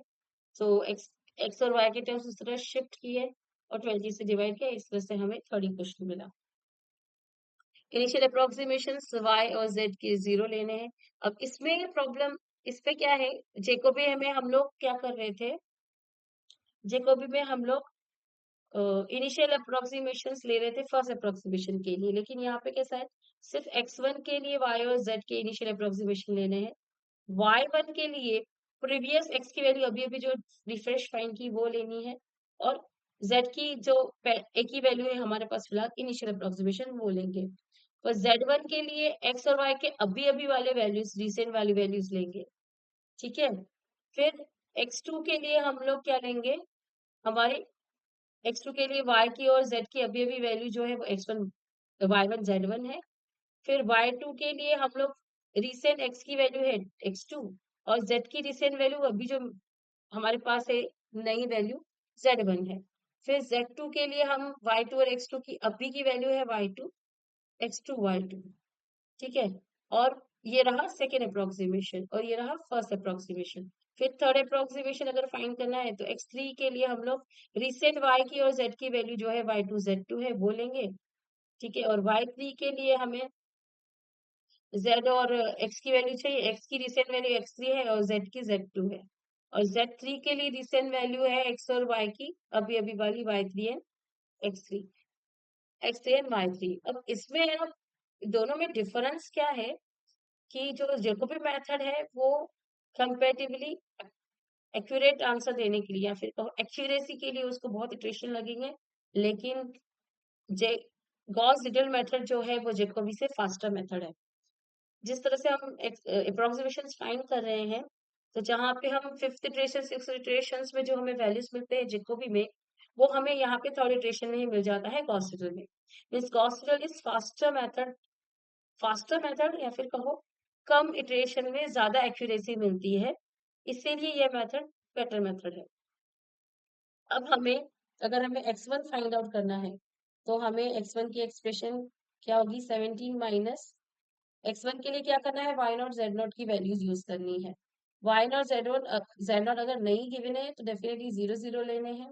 सो एक्स और वाई के टर्म्स उस तरह शिफ्ट किए और 20 से डिवाइड किया, इस तरह से हमें थर्ड इक्वेशन मिला। इनिशियल अप्रोक्सीमेशन y और z के 0 लेने हैं। अब इसमें प्रॉब्लम इस पे क्या है, जेकोबी में हम लोग क्या कर रहे थे, जेकोबी में हम लोग इनिशियल अप्रोक्सीमेशन ले रहे थे फर्स्ट अप्रोक्सीमेशन के लिए, लेकिन यहाँ पे कैसा है, सिर्फ x1 के लिए y और z के इनिशियल अप्रोक्सीमेशन लेने हैं, y1 के लिए प्रीवियस x की वैल्यू अभी अभी जो रिफ्रेश फाइंड की वो लेनी है, और z की जो एक ही वैल्यू है हमारे पास फिलहाल इनिशियल अप्रोक्सीमेशन वो लेंगे। और z1 के लिए x और y के अभी अभी वाले वैल्यूज, रिसेंट वाली वैल्यूज लेंगे। ठीक है, फिर x2 के लिए हम लोग क्या लेंगे, हमारे x2 के लिए y की और z की अभी अभी वैल्यू जो है वो x1 y1 z1 है। फिर y2 के लिए हम लोग रिसेंट x की वैल्यू है x2 और z की रिसेंट वैल्यू अभी जो हमारे पास है नई वैल्यू z1 है। फिर z2 के लिए हम y2 और x2 की अभी की वैल्यू है y2 x2 y2, ठीक है। और ये रहा सेकेंड अप्रोक्सीमेशन और ये रहा फर्स्ट अप्रोक्सीमेशन। फिर थर्ड अप्रोक्सीमेशन अगर फाइंड करना है तो x3 के लिए हम लोग रिसेंट y की और z की वैल्यू जो है y2 z2 है वो लेंगे, ठीक है। और y3 के लिए हमें z और x की वैल्यू चाहिए, x की रिसेंट वैल्यू x3 है और z की z2 है। और z3 के लिए रिसेंट वैल्यू है x और y की अभी अभी वाली y3 and x3, x3 and y3। अब इसमें अब दोनों में डिफरेंस क्या है कि जो जैकोबी मेथड है वो कंपैरेटिवली एक्यूरेट आंसर देने के लिए या फिर कहो एक्यूरेसी के लिए उसको बहुत इटरेशन लगेंगे, लेकिन जे गॉस सिडल मेथड जो है वो जैकोबी से फास्टर मेथड है। जिस तरह से हम अप्रोक्सीमेशन फाइंड कर रहे हैं, तो जहाँ पे हम फिफ्थ इटरेशन सिक्स इटरेशन में जो हमें वैल्यूज मिलते हैं जैकोबी में, वो हमें यहाँ पे थर्ड इटरेशन में ही मिल जाता है गॉस सिडल में। Means Gauss Seidel is faster method या फिर कहो कम इटरेशन में ज्यादा एक्यूरेसी मिलती है, इसीलिए यह मेथड बेटर मेथड है। अब हमें अगर हमें x1 फाइंड आउट करना है तो हमें x1 की एक्सप्रेशन क्या होगी 17 माइनस x1 के लिए क्या करना है y नॉट z नॉट की वैल्यूज यूज करनी है। y नॉट z नॉट अगर नहीं गिवन है तो डेफिनेटली 0 0 लेने हैं।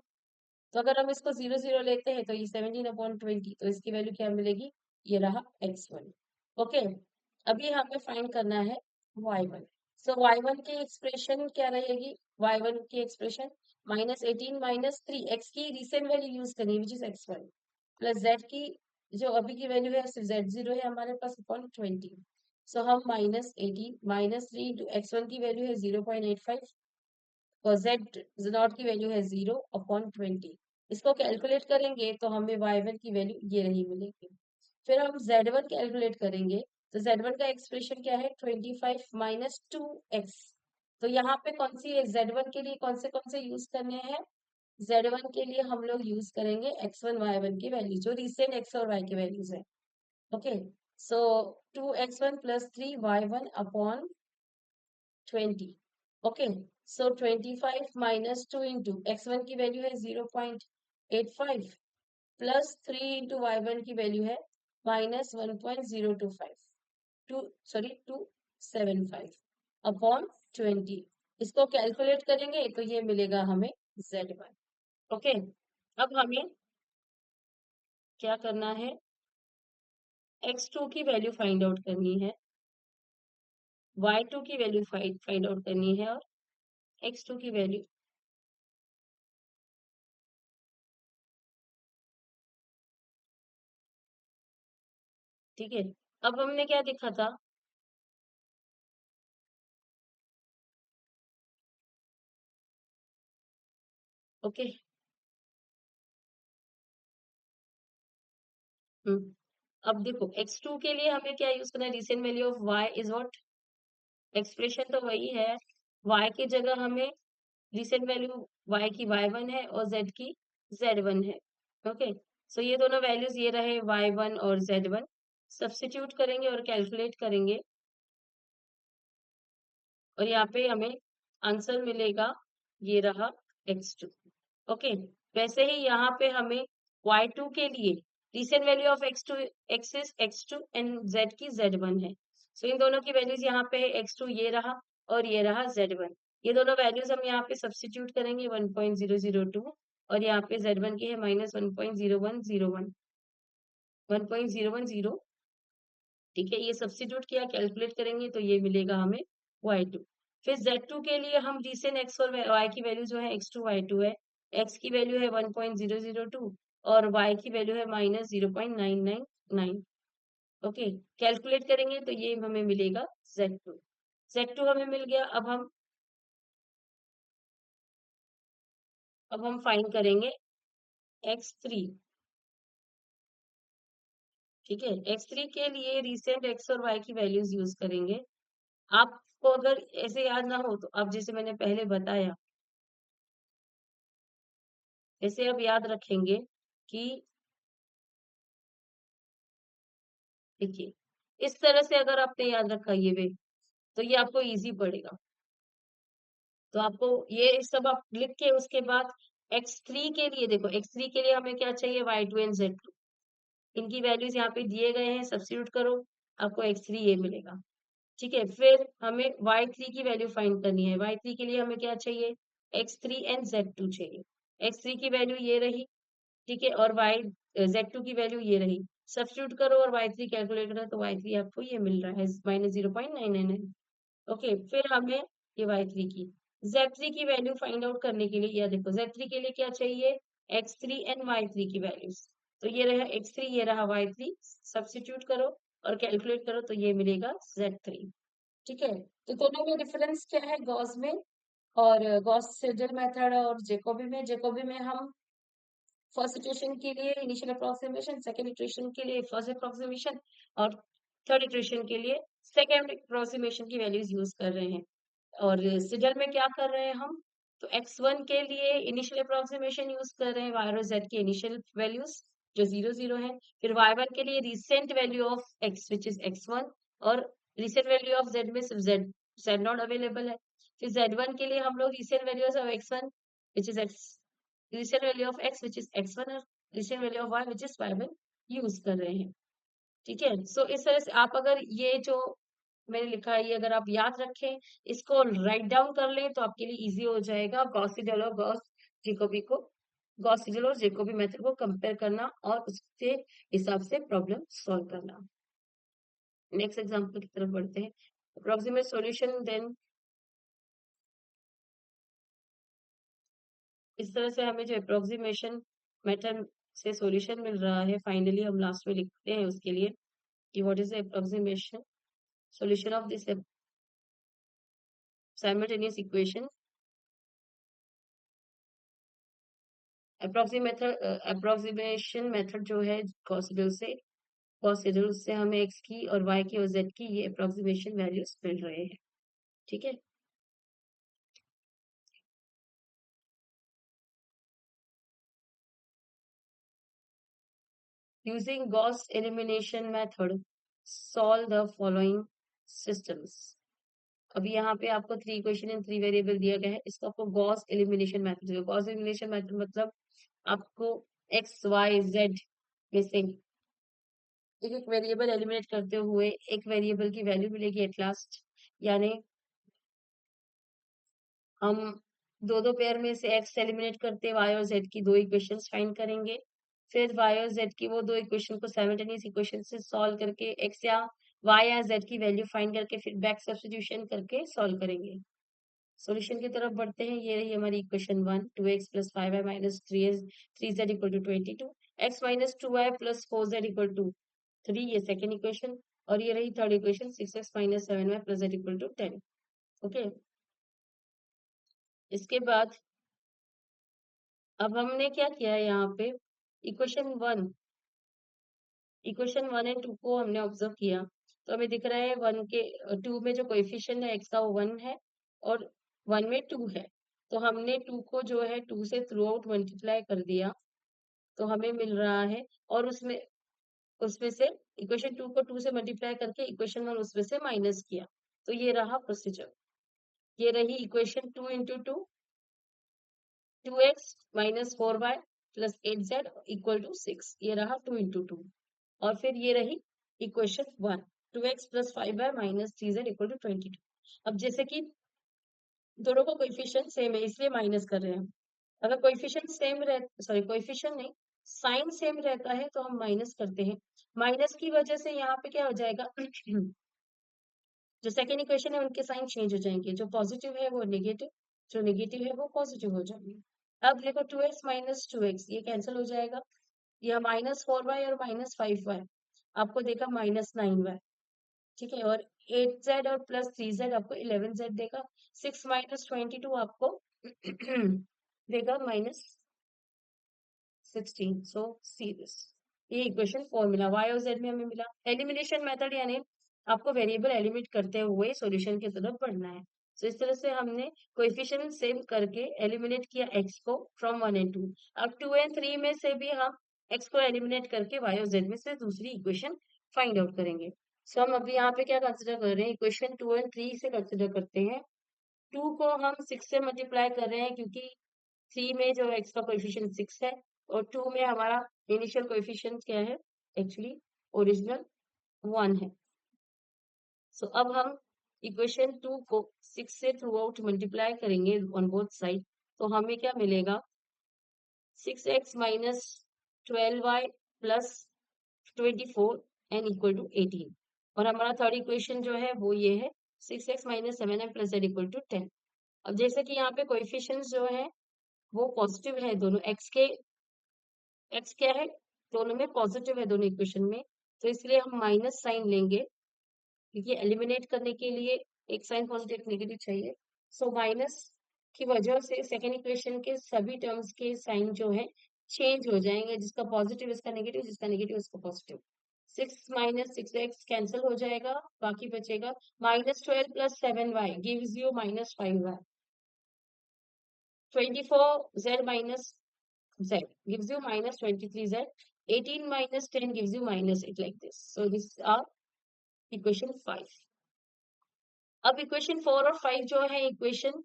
तो अगर हम इसको 0 0 लेते हैं तो ये 17/20, तो इसकी वैल्यू क्या मिलेगी, ये रहा x1। ओके, अभी हमें फाइंड करना है y1। सो y1 की एक्सप्रेशन क्या रहेगी, y1 की एक्सप्रेशन -18 -3 x की रिसेंट वैल्यू यूज करनी है which is x1 plus z की जो अभी की वैल्यू है सिर्फ z0 है हमारे पास अपॉन 20। सो हम -18 -3 इंटू x1 की वैल्यू है 0.85 और z नॉट की वैल्यू है 0/20। इसको कैलकुलेट करेंगे तो हमें y1 की वैल्यू ये रही मिलेगी। फिर हम z1 कैलकुलेट करेंगे तो z1 का एक्सप्रेशन क्या है 25 माइनस 2x। तो यहाँ पे कौन सी है z1 के लिए कौन से यूज करने हैं, z1 के लिए हम लोग यूज करेंगे x1 y1 की वैल्यू जो रिसेंट x और y की वैल्यूज है। Okay, so 2x1 plus 3y1 upon 20। Okay, so 25 minus 2 into x1 की वैल्यू है 0.85 प्लस 3 इंटू y1 की वैल्यू है -1.025 275 अपॉन 20। इसको कैलकुलेट करेंगे तो ये मिलेगा हमें z1। ओके, अब हमें क्या करना है, x2 की वैल्यू फाइंड आउट करनी है, y2 की वैल्यू फाइंड आउट करनी है और x2 की वैल्यू, ठीक है। अब हमने क्या देखा था, ओके, अब देखो x2 के लिए हमें क्या यूज करना है, recent value of y is what, expression तो वही है, y की जगह हमें रिसेंट वैल्यू y की y1 है और z की z1 है। ओके, सो ये दोनों वैल्यूज ये रहे y1 और z1, सब्स्टिट्यूट करेंगे और कैलकुलेट करेंगे और यहाँ पे हमें आंसर मिलेगा, ये रहा x2। ओके, वैसे ही यहाँ पे हमें y2 के लिए recent value of x2 x is x2 and z की z1 है। सो इन दोनों की वैल्यूज यहाँ पे है x2 ये रहा और ये रहा z1। ये दोनों वैल्यूज हम यहाँ पे सब्स्टिट्यूट करेंगे 1.002 और यहाँ पे z1 की है -1.0101 1.010, ठीक है। ये सब्स्टिट्यूट किया कैलकुलेट करेंगे तो ये मिलेगा हमें y2। फिर z2 के लिए हम रिसेंट x और y की वैल्यू जो है x2 y2 है, x की वैल्यू है 1.002 और y की वैल्यू है -0.999। ओके, कैलकुलेट करेंगे तो ये हमें मिलेगा z2 हमें मिल गया। अब हम फाइंड करेंगे x3, ठीक है। x3 के लिए रिसेंट x और y की वैल्यूज यूज करेंगे। आपको अगर ऐसे याद ना हो तो अब जैसे मैंने पहले बताया जैसे अब याद रखेंगे कि देखिए, इस तरह से अगर आपने याद रखा ये वे, तो ये आपको ईज़ी पड़ेगा। तो आपको ये सब आप लिख के उसके बाद x3 के लिए देखो, x3 के लिए हमें क्या चाहिए y2 एंड z2, इनकी वैल्यूज़ यहाँ पे दिए गए हैं, सब्स्टिट्यूट करो, आपको x3 ये मिलेगा। ठीक है, फिर हमें y3 की वैल्यू फाइंड करनी है। y3 के लिए हमें क्या चाहिए? x3 एंड z2 चाहिए। x3 की वैल्यू ये रही, ठीक है, और z2 की वैल्यू ये रही। सब्स्टिट्यूट करो और y3 कैलकुलेट करो तो y3 आपको ये मिल रहा है -0.999। ओके, फिर हमें ये y3 की z3 की वैल्यू फाइंड आउट करने के लिए, यह देखो z3 के लिए क्या चाहिए? x3 एंड y3 की वैल्यूज। तो ये रहा x3, ये रहा y3, सब्स्टिट्यूट करो और कैलकुलेट करो तो ये मिलेगा z3। ठीक है, तो दोनों में डिफरेंस क्या है गॉस में और गॉस सीडल मेथड और जेकोबी में? जेकोबी में हम फर्स्ट इटरेशन के लिए इनिशियल अप्रोक्सीमेशन, सेकंड इटरेशन के लिए फर्स्ट अप्रोक्सीमेशन और थर्ड इटरेशन के लिए सेकंड अप्रोक्सीमेशन की वैल्यूज यूज कर रहे हैं। और सिडल में क्या कर रहे हैं हम? तो x1 के लिए इनिशियल अप्रोक्सीमेशन यूज कर रहे हैं, y और z के इनिशियल वैल्यूज जो 0 0 है। फिर y1 के लिए recent value of x which is x1, और रिसेंट वैल्यू ऑफ z में सिर्फ z नॉट अवेलेबल है। फिर z1 के लिए हम लोग recent values of x1 which is x, recent value of x which is x1, और recent value of y which is y1 use कर रहे हैं। ठीक है, सो इस तरह से आप अगर ये जो मैंने लिखा है ये अगर आप याद रखें, इसको राइट डाउन कर लें तो आपके लिए इजी हो जाएगा गॉस सिडल और गॉस जेकोबी को, गॉस सिडल और जेकोबी मेथड को कंपेयर करना और उसके हिसाब से प्रॉब्लम सॉल्व करना। नेक्स्ट एग्जांपल की तरफ बढ़ते हैं। अप्रोक्सीमेट सॉल्यूशन देन, इस तरह से हमें जो अप्रोक्सीमेशन मेथड से सॉल्यूशन मिल रहा है, फाइनली हम लास्ट में लिखते हैं उसके लिए कि what is the approximation solution of this simultaneous equation। Approximation method जो है गॉस से हमें x की और y की और z की ये अप्रोक्सीमेशन वैल्यूज मिल रहे हैं। ठीक है, using Gauss elimination method solve the following systems. अभी यहाँ पे आपको 3 इक्वेशन इन 3 वेरिएबल दिया गया है, इसको आपको Gauss elimination method, Gauss elimination method मतलब आपको x y z में से एक एक वेरिएबल एलिमिनेट करते हुए एक वेरिएबल की वैल्यू मिलेगी एट लास्ट। यानी हम दो दो पेयर में से x एलिमिनेट करते y और z की दो इक्वेशंस फाइंड करेंगे, फिर y और z की वो दो इक्वेशन को साइमल्टेनियस इक्वेशन से सॉल्व करके x या y या z की वैल्यू फाइंड करके फिर बैक सब्स्टिट्यूशन करके सॉल्व करेंगे। सॉल्यूशन की तरफ बढ़ते हैं। ये रही हमारी equation 1, 2x + 5y - 3z = 22, x - 2y + 4z = 3, ये सेकेंड इक्वेशन, और ये रही third equation 6x - 7y + z = 10। Okay, इसके बाद अब हमने क्या किया है यहाँ पे, इक्वेशन 1 एंड 2 को हमने ऑब्जर्व किया, तो हमें दिख रहा है 1 के 2 में जो कोएफिशिएंट है x का वो 1 है और 1 में 2 है। तो हमने 2 को जो है 2 से थ्रू आउट मल्टीप्लाई कर दिया, तो हमें मिल रहा है, और उसमें उसमें से इक्वेशन 2 को 2 से मल्टीप्लाई करके इक्वेशन 1 उसमें से माइनस किया। तो ये रहा प्रोसीजर। ये रही equation 2 into 2, 2x - 4y + 8z = 6, ये रहा 2 इंटू 2। और फिर ये रही इक्वेशन 1, 2x + 5y - 3z = 22। अब जैसे कि दोनों का कोएफिशिएंट सेम है इसलिए माइनस कर रहे हैं। अगर कोएफिशिएंट सेम रह सॉरी कोएफिशिएंट नहीं, साइन सेम रहता है तो हम माइनस करते हैं। माइनस की वजह से यहाँ पे क्या हो जाएगा जो सेकंड इक्वेशन है उनके साइन चेंज हो जाएंगे, जो पॉजिटिव है वो नेगेटिव, जो नेगेटिव है वो पॉजिटिव हो जाएंगे। अब देखो 2x - 2x ये कैंसिल हो जाएगा, यह -4y और -5y आपको देगा -9y। ठीक है, और 8z और +3z आपको 11z देगा, 6 - 22 आपको देगा -16। सो सी दिस, ये इक्वेशन 4 मिला, y और z में हमें मिला। एलिमिनेशन मेथड यानी आपको वेरिएबल एलिमिनेट करते हुए सॉल्यूशन की तरफ बढ़ना है। तो इस तरह से हमने कोएफिशिएंट सेम करके एलिमिनेट किया x को फ्रॉम 1 एंड 2। अब 2 एंड 3 में से भी हम x को एलिमिनेट करके y और z में से दूसरी इक्वेशन फाइंड आउट करेंगे। सो हम अभी यहाँ पे क्या कंसिडर कर रहे हैं, इक्वेशन 2 एंड 3 से कंसिडर करते हैं। 2 को हम 6 से मल्टीप्लाई कर रहे हैं क्योंकि 3 में जो x का कोएफिशिएंट 6 है और 2 में हमारा इनिशियल कोएफिशिएंट क्या है, एक्चुअली ओरिजिनल 1 है। सो अब हम इक्वेशन 2 को 6 से थ्रू आउट मल्टीप्लाई करेंगे ऑन बोथ साइड, तो हमें क्या मिलेगा, 6x minus 12y plus 24 n equal to 18। और हमारा थर्ड इक्वेशन जो है वो ये है, 6x minus 7m plus z equal to 10। अब जैसे कि यहाँ पे कोएफिशिएंट्स जो है वो पॉजिटिव है, दोनों x क्या है, दोनों में पॉजिटिव है दोनों इक्वेशन में, तो इसलिए हम माइनस साइन लेंगे क्योंकि एलिमिनेट करने के लिए एक साइन पॉजिटिव नेगेटिव चाहिए। सो माइनस की वजह से सेकेंड इक्वेशन के सभी टर्म्स के साइन जो है चेंज हो जाएंगे, जिसका पॉजिटिव इसका नेगेटिव, जिसका नेगेटिव इसका पॉजिटिव। 6 माइनस 6x कैंसिल हो जाएगा, बाकी बचेगा -12 plus 7y gives you -5y। 24z minus z gives you -23z, 18 minus 10 gives you -8, like this. So this is our equation 5. अब इक्वेशन 4 और 5 जो है equation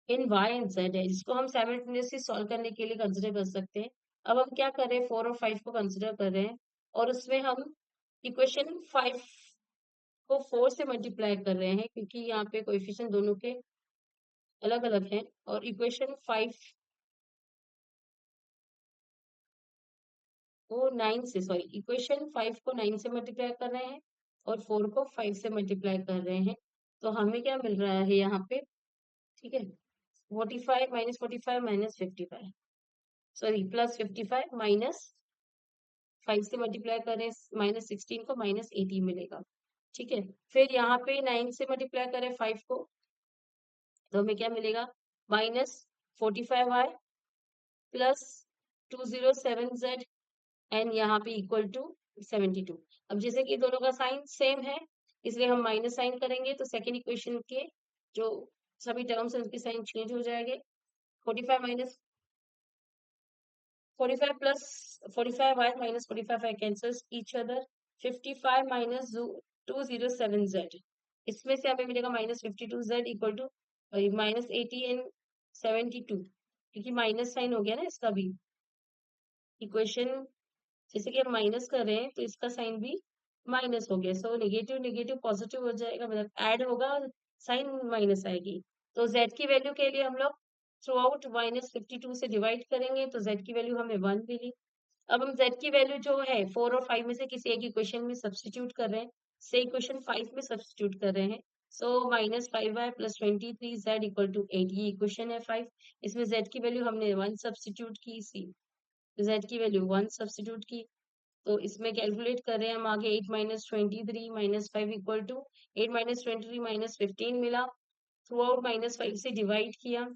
in y and z है, जिसको हम साइमल्टेनियसली सॉल्व करने के लिए कंसिडर कर सकते हैं। अब हम क्या कर रहे हैं, 4 और 5 को कंसिडर कर रहे हैं और उसमें हम इक्वेशन 5 को 4 से मल्टीप्लाई कर रहे हैं क्योंकि यहाँ पे कोएफिशिएंट दोनों के अलग अलग हैं। और इक्वेशन 5 को 9 से, सॉरी, इक्वेशन 5 को 9 से मल्टीप्लाई कर रहे हैं और 4 को 5 से मल्टीप्लाई कर रहे हैं, तो हमें क्या मिल रहा है यहाँ पे, ठीक है, 45 minus 45 minus 55, sorry plus 55 minus 5 से मल्टीप्लाई करें -16 को -18 मिलेगा, ठीक है। फिर यहाँ पे 9 से मल्टीप्लाई करें 5 को, तो हमें क्या मिलेगा, -45y प्लस 207z एंड यहाँ पे इक्वल टू 72। अब जैसे कि दोनों का साइन सेम है इसलिए हम माइनस साइन करेंगे, तो सेकेंड इक्वेशन के जो सभी टर्म्स हैं उनके साइन चेंज हो जाएंगे। 45 minus 45 plus 45y minus 45y cancels each other, 55 minus 207z, इसमें से हमें मिलेगा -52z इक्वल टू -80 एंड 72, क्योंकि माइनस साइन हो गया ना इसका भी। इक्वेशन जैसे कि हम माइनस कर रहे हैं तो इसका साइन भी माइनस हो गया, सो नेगेटिव नेगेटिव पॉजिटिव हो जाएगा, मतलब ऐड होगा, साइन माइनस आएगी। तो z की वैल्यू के लिए हम लोग थ्रू आउट -52 से डिवाइड करेंगे, तो z की वैल्यू हमें 1 मिली। अब हम z की वैल्यू जो है 4 और 5 में से किसी एक इक्वेशन में सब्सटीट्यूट कर रहे हैं, से इक्वेशन 5 में सब्सटीट्यूट कर रहे हैं, सो -5y plus 23z equal to 8, ये इक्वेशन है 5। इसमें z की वैल्यू हमने 1 सब्सटीट्यूट की, सी z की वैल्यू 1 सब्सटीट्यूट की, तो इसमें कैलकुलेट कर रहे हैं हम आगे, 8 minus 23 minus 5 equal to 8 minus 23 minus 15 मिला, थ्रू आउट -5 से डिवाइड किया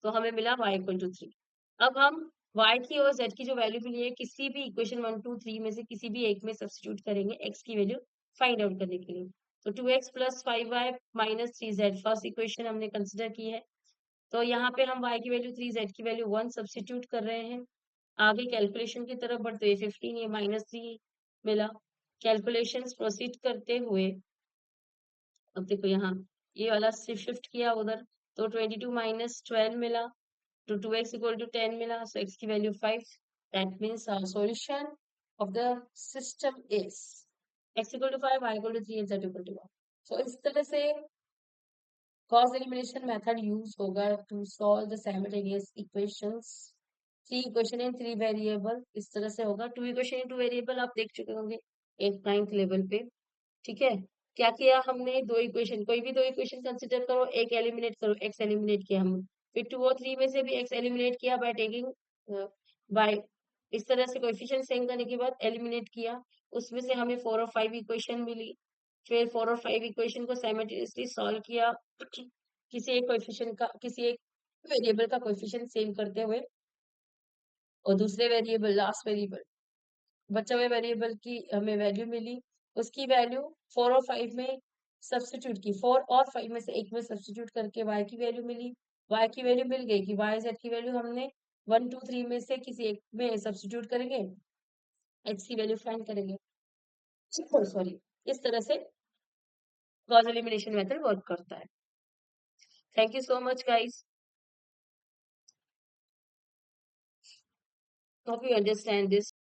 तो हमें मिला y इक्वल टू 3। अब हम y की और z की जो वैल्यू मिली है किसी भी इक्वेशन 1 2 3 में से किसी भी एक में सब्सटीट्यूट करेंगे x की वैल्यू फाइंड आउट करने के लिए, तो 2x plus 5y minus 3z first equation हमने कंसिडर की है, तो यहाँ पे हम y की वैल्यू 3 z की वैल्यू 1 सब्सटीट्यूट कर रहे हैं। आगे कैलकुलेशन की तरफ बढ़ते हुए 15 ये -3 मिला, कैलकुलेशंस प्रोसीड करते हुए अब देखो यहाँ ये वाला शिफ्ट किया उधर, तो 22 माइनस 12 मिला, तो 2x इक्वल टू 10 मिला, सो x की value 5। That means our solution of the system is x equal to 5, y equal to 3 and z equal to 1। So इस तरह से गॉस एलिमिनेशन मेथड यूज होगा to solve the simultaneous equations, 3 equation in 3 variable, इस तरह से होगा। 2 इक्वेशन इन 2 वेरिएबल आप देख चुके होंगे एक 9th लेवल पे, ठीक है। क्या किया हमने, दो इक्वेशन, कोई भी दो इक्वेशन कंसिडर करो, एक एलिमिनेट करो, एक्स एलिमिनेट किया हमने, फिर 2 और 3 में से भी एक्स एलिमिनेट किया बाय टेकिंग बाय, इस तरह से कोएफिशिएंट सेम करने के बाद एलिमिनेट किया, उसमें से हमें 4 और 5 इक्वेशन मिली, फिर 4 और 5 इक्वेशन को साइमल्टेनियसली सॉल्व किया किसी एक कोएफिशिएंट का, किसी एक वेरिएबल का कोएफिशिएंट सेम करते हुए, और दूसरे वेरिएबल, लास्ट वेरिएबल, बचे हुए वेरिएबल की हमें वैल्यू मिली, उसकी वैल्यू 4 और 5 में सब्स्टिट्यूट की 4 और 5 में से एक में सब्स्टिट्यूट करके y की वैल्यू मिली, y की वैल्यू मिल गई कि y z की वैल्यू हमने 1 2 3 में से किसी एक में सब्स्टिट्यूट करेंगे, x की वैल्यू फाइंड करेंगे। सॉरी, इस तरह से गॉस एलिमिनेशन मेथड वर्क करता है। Thank you so much guys, hope you understand this.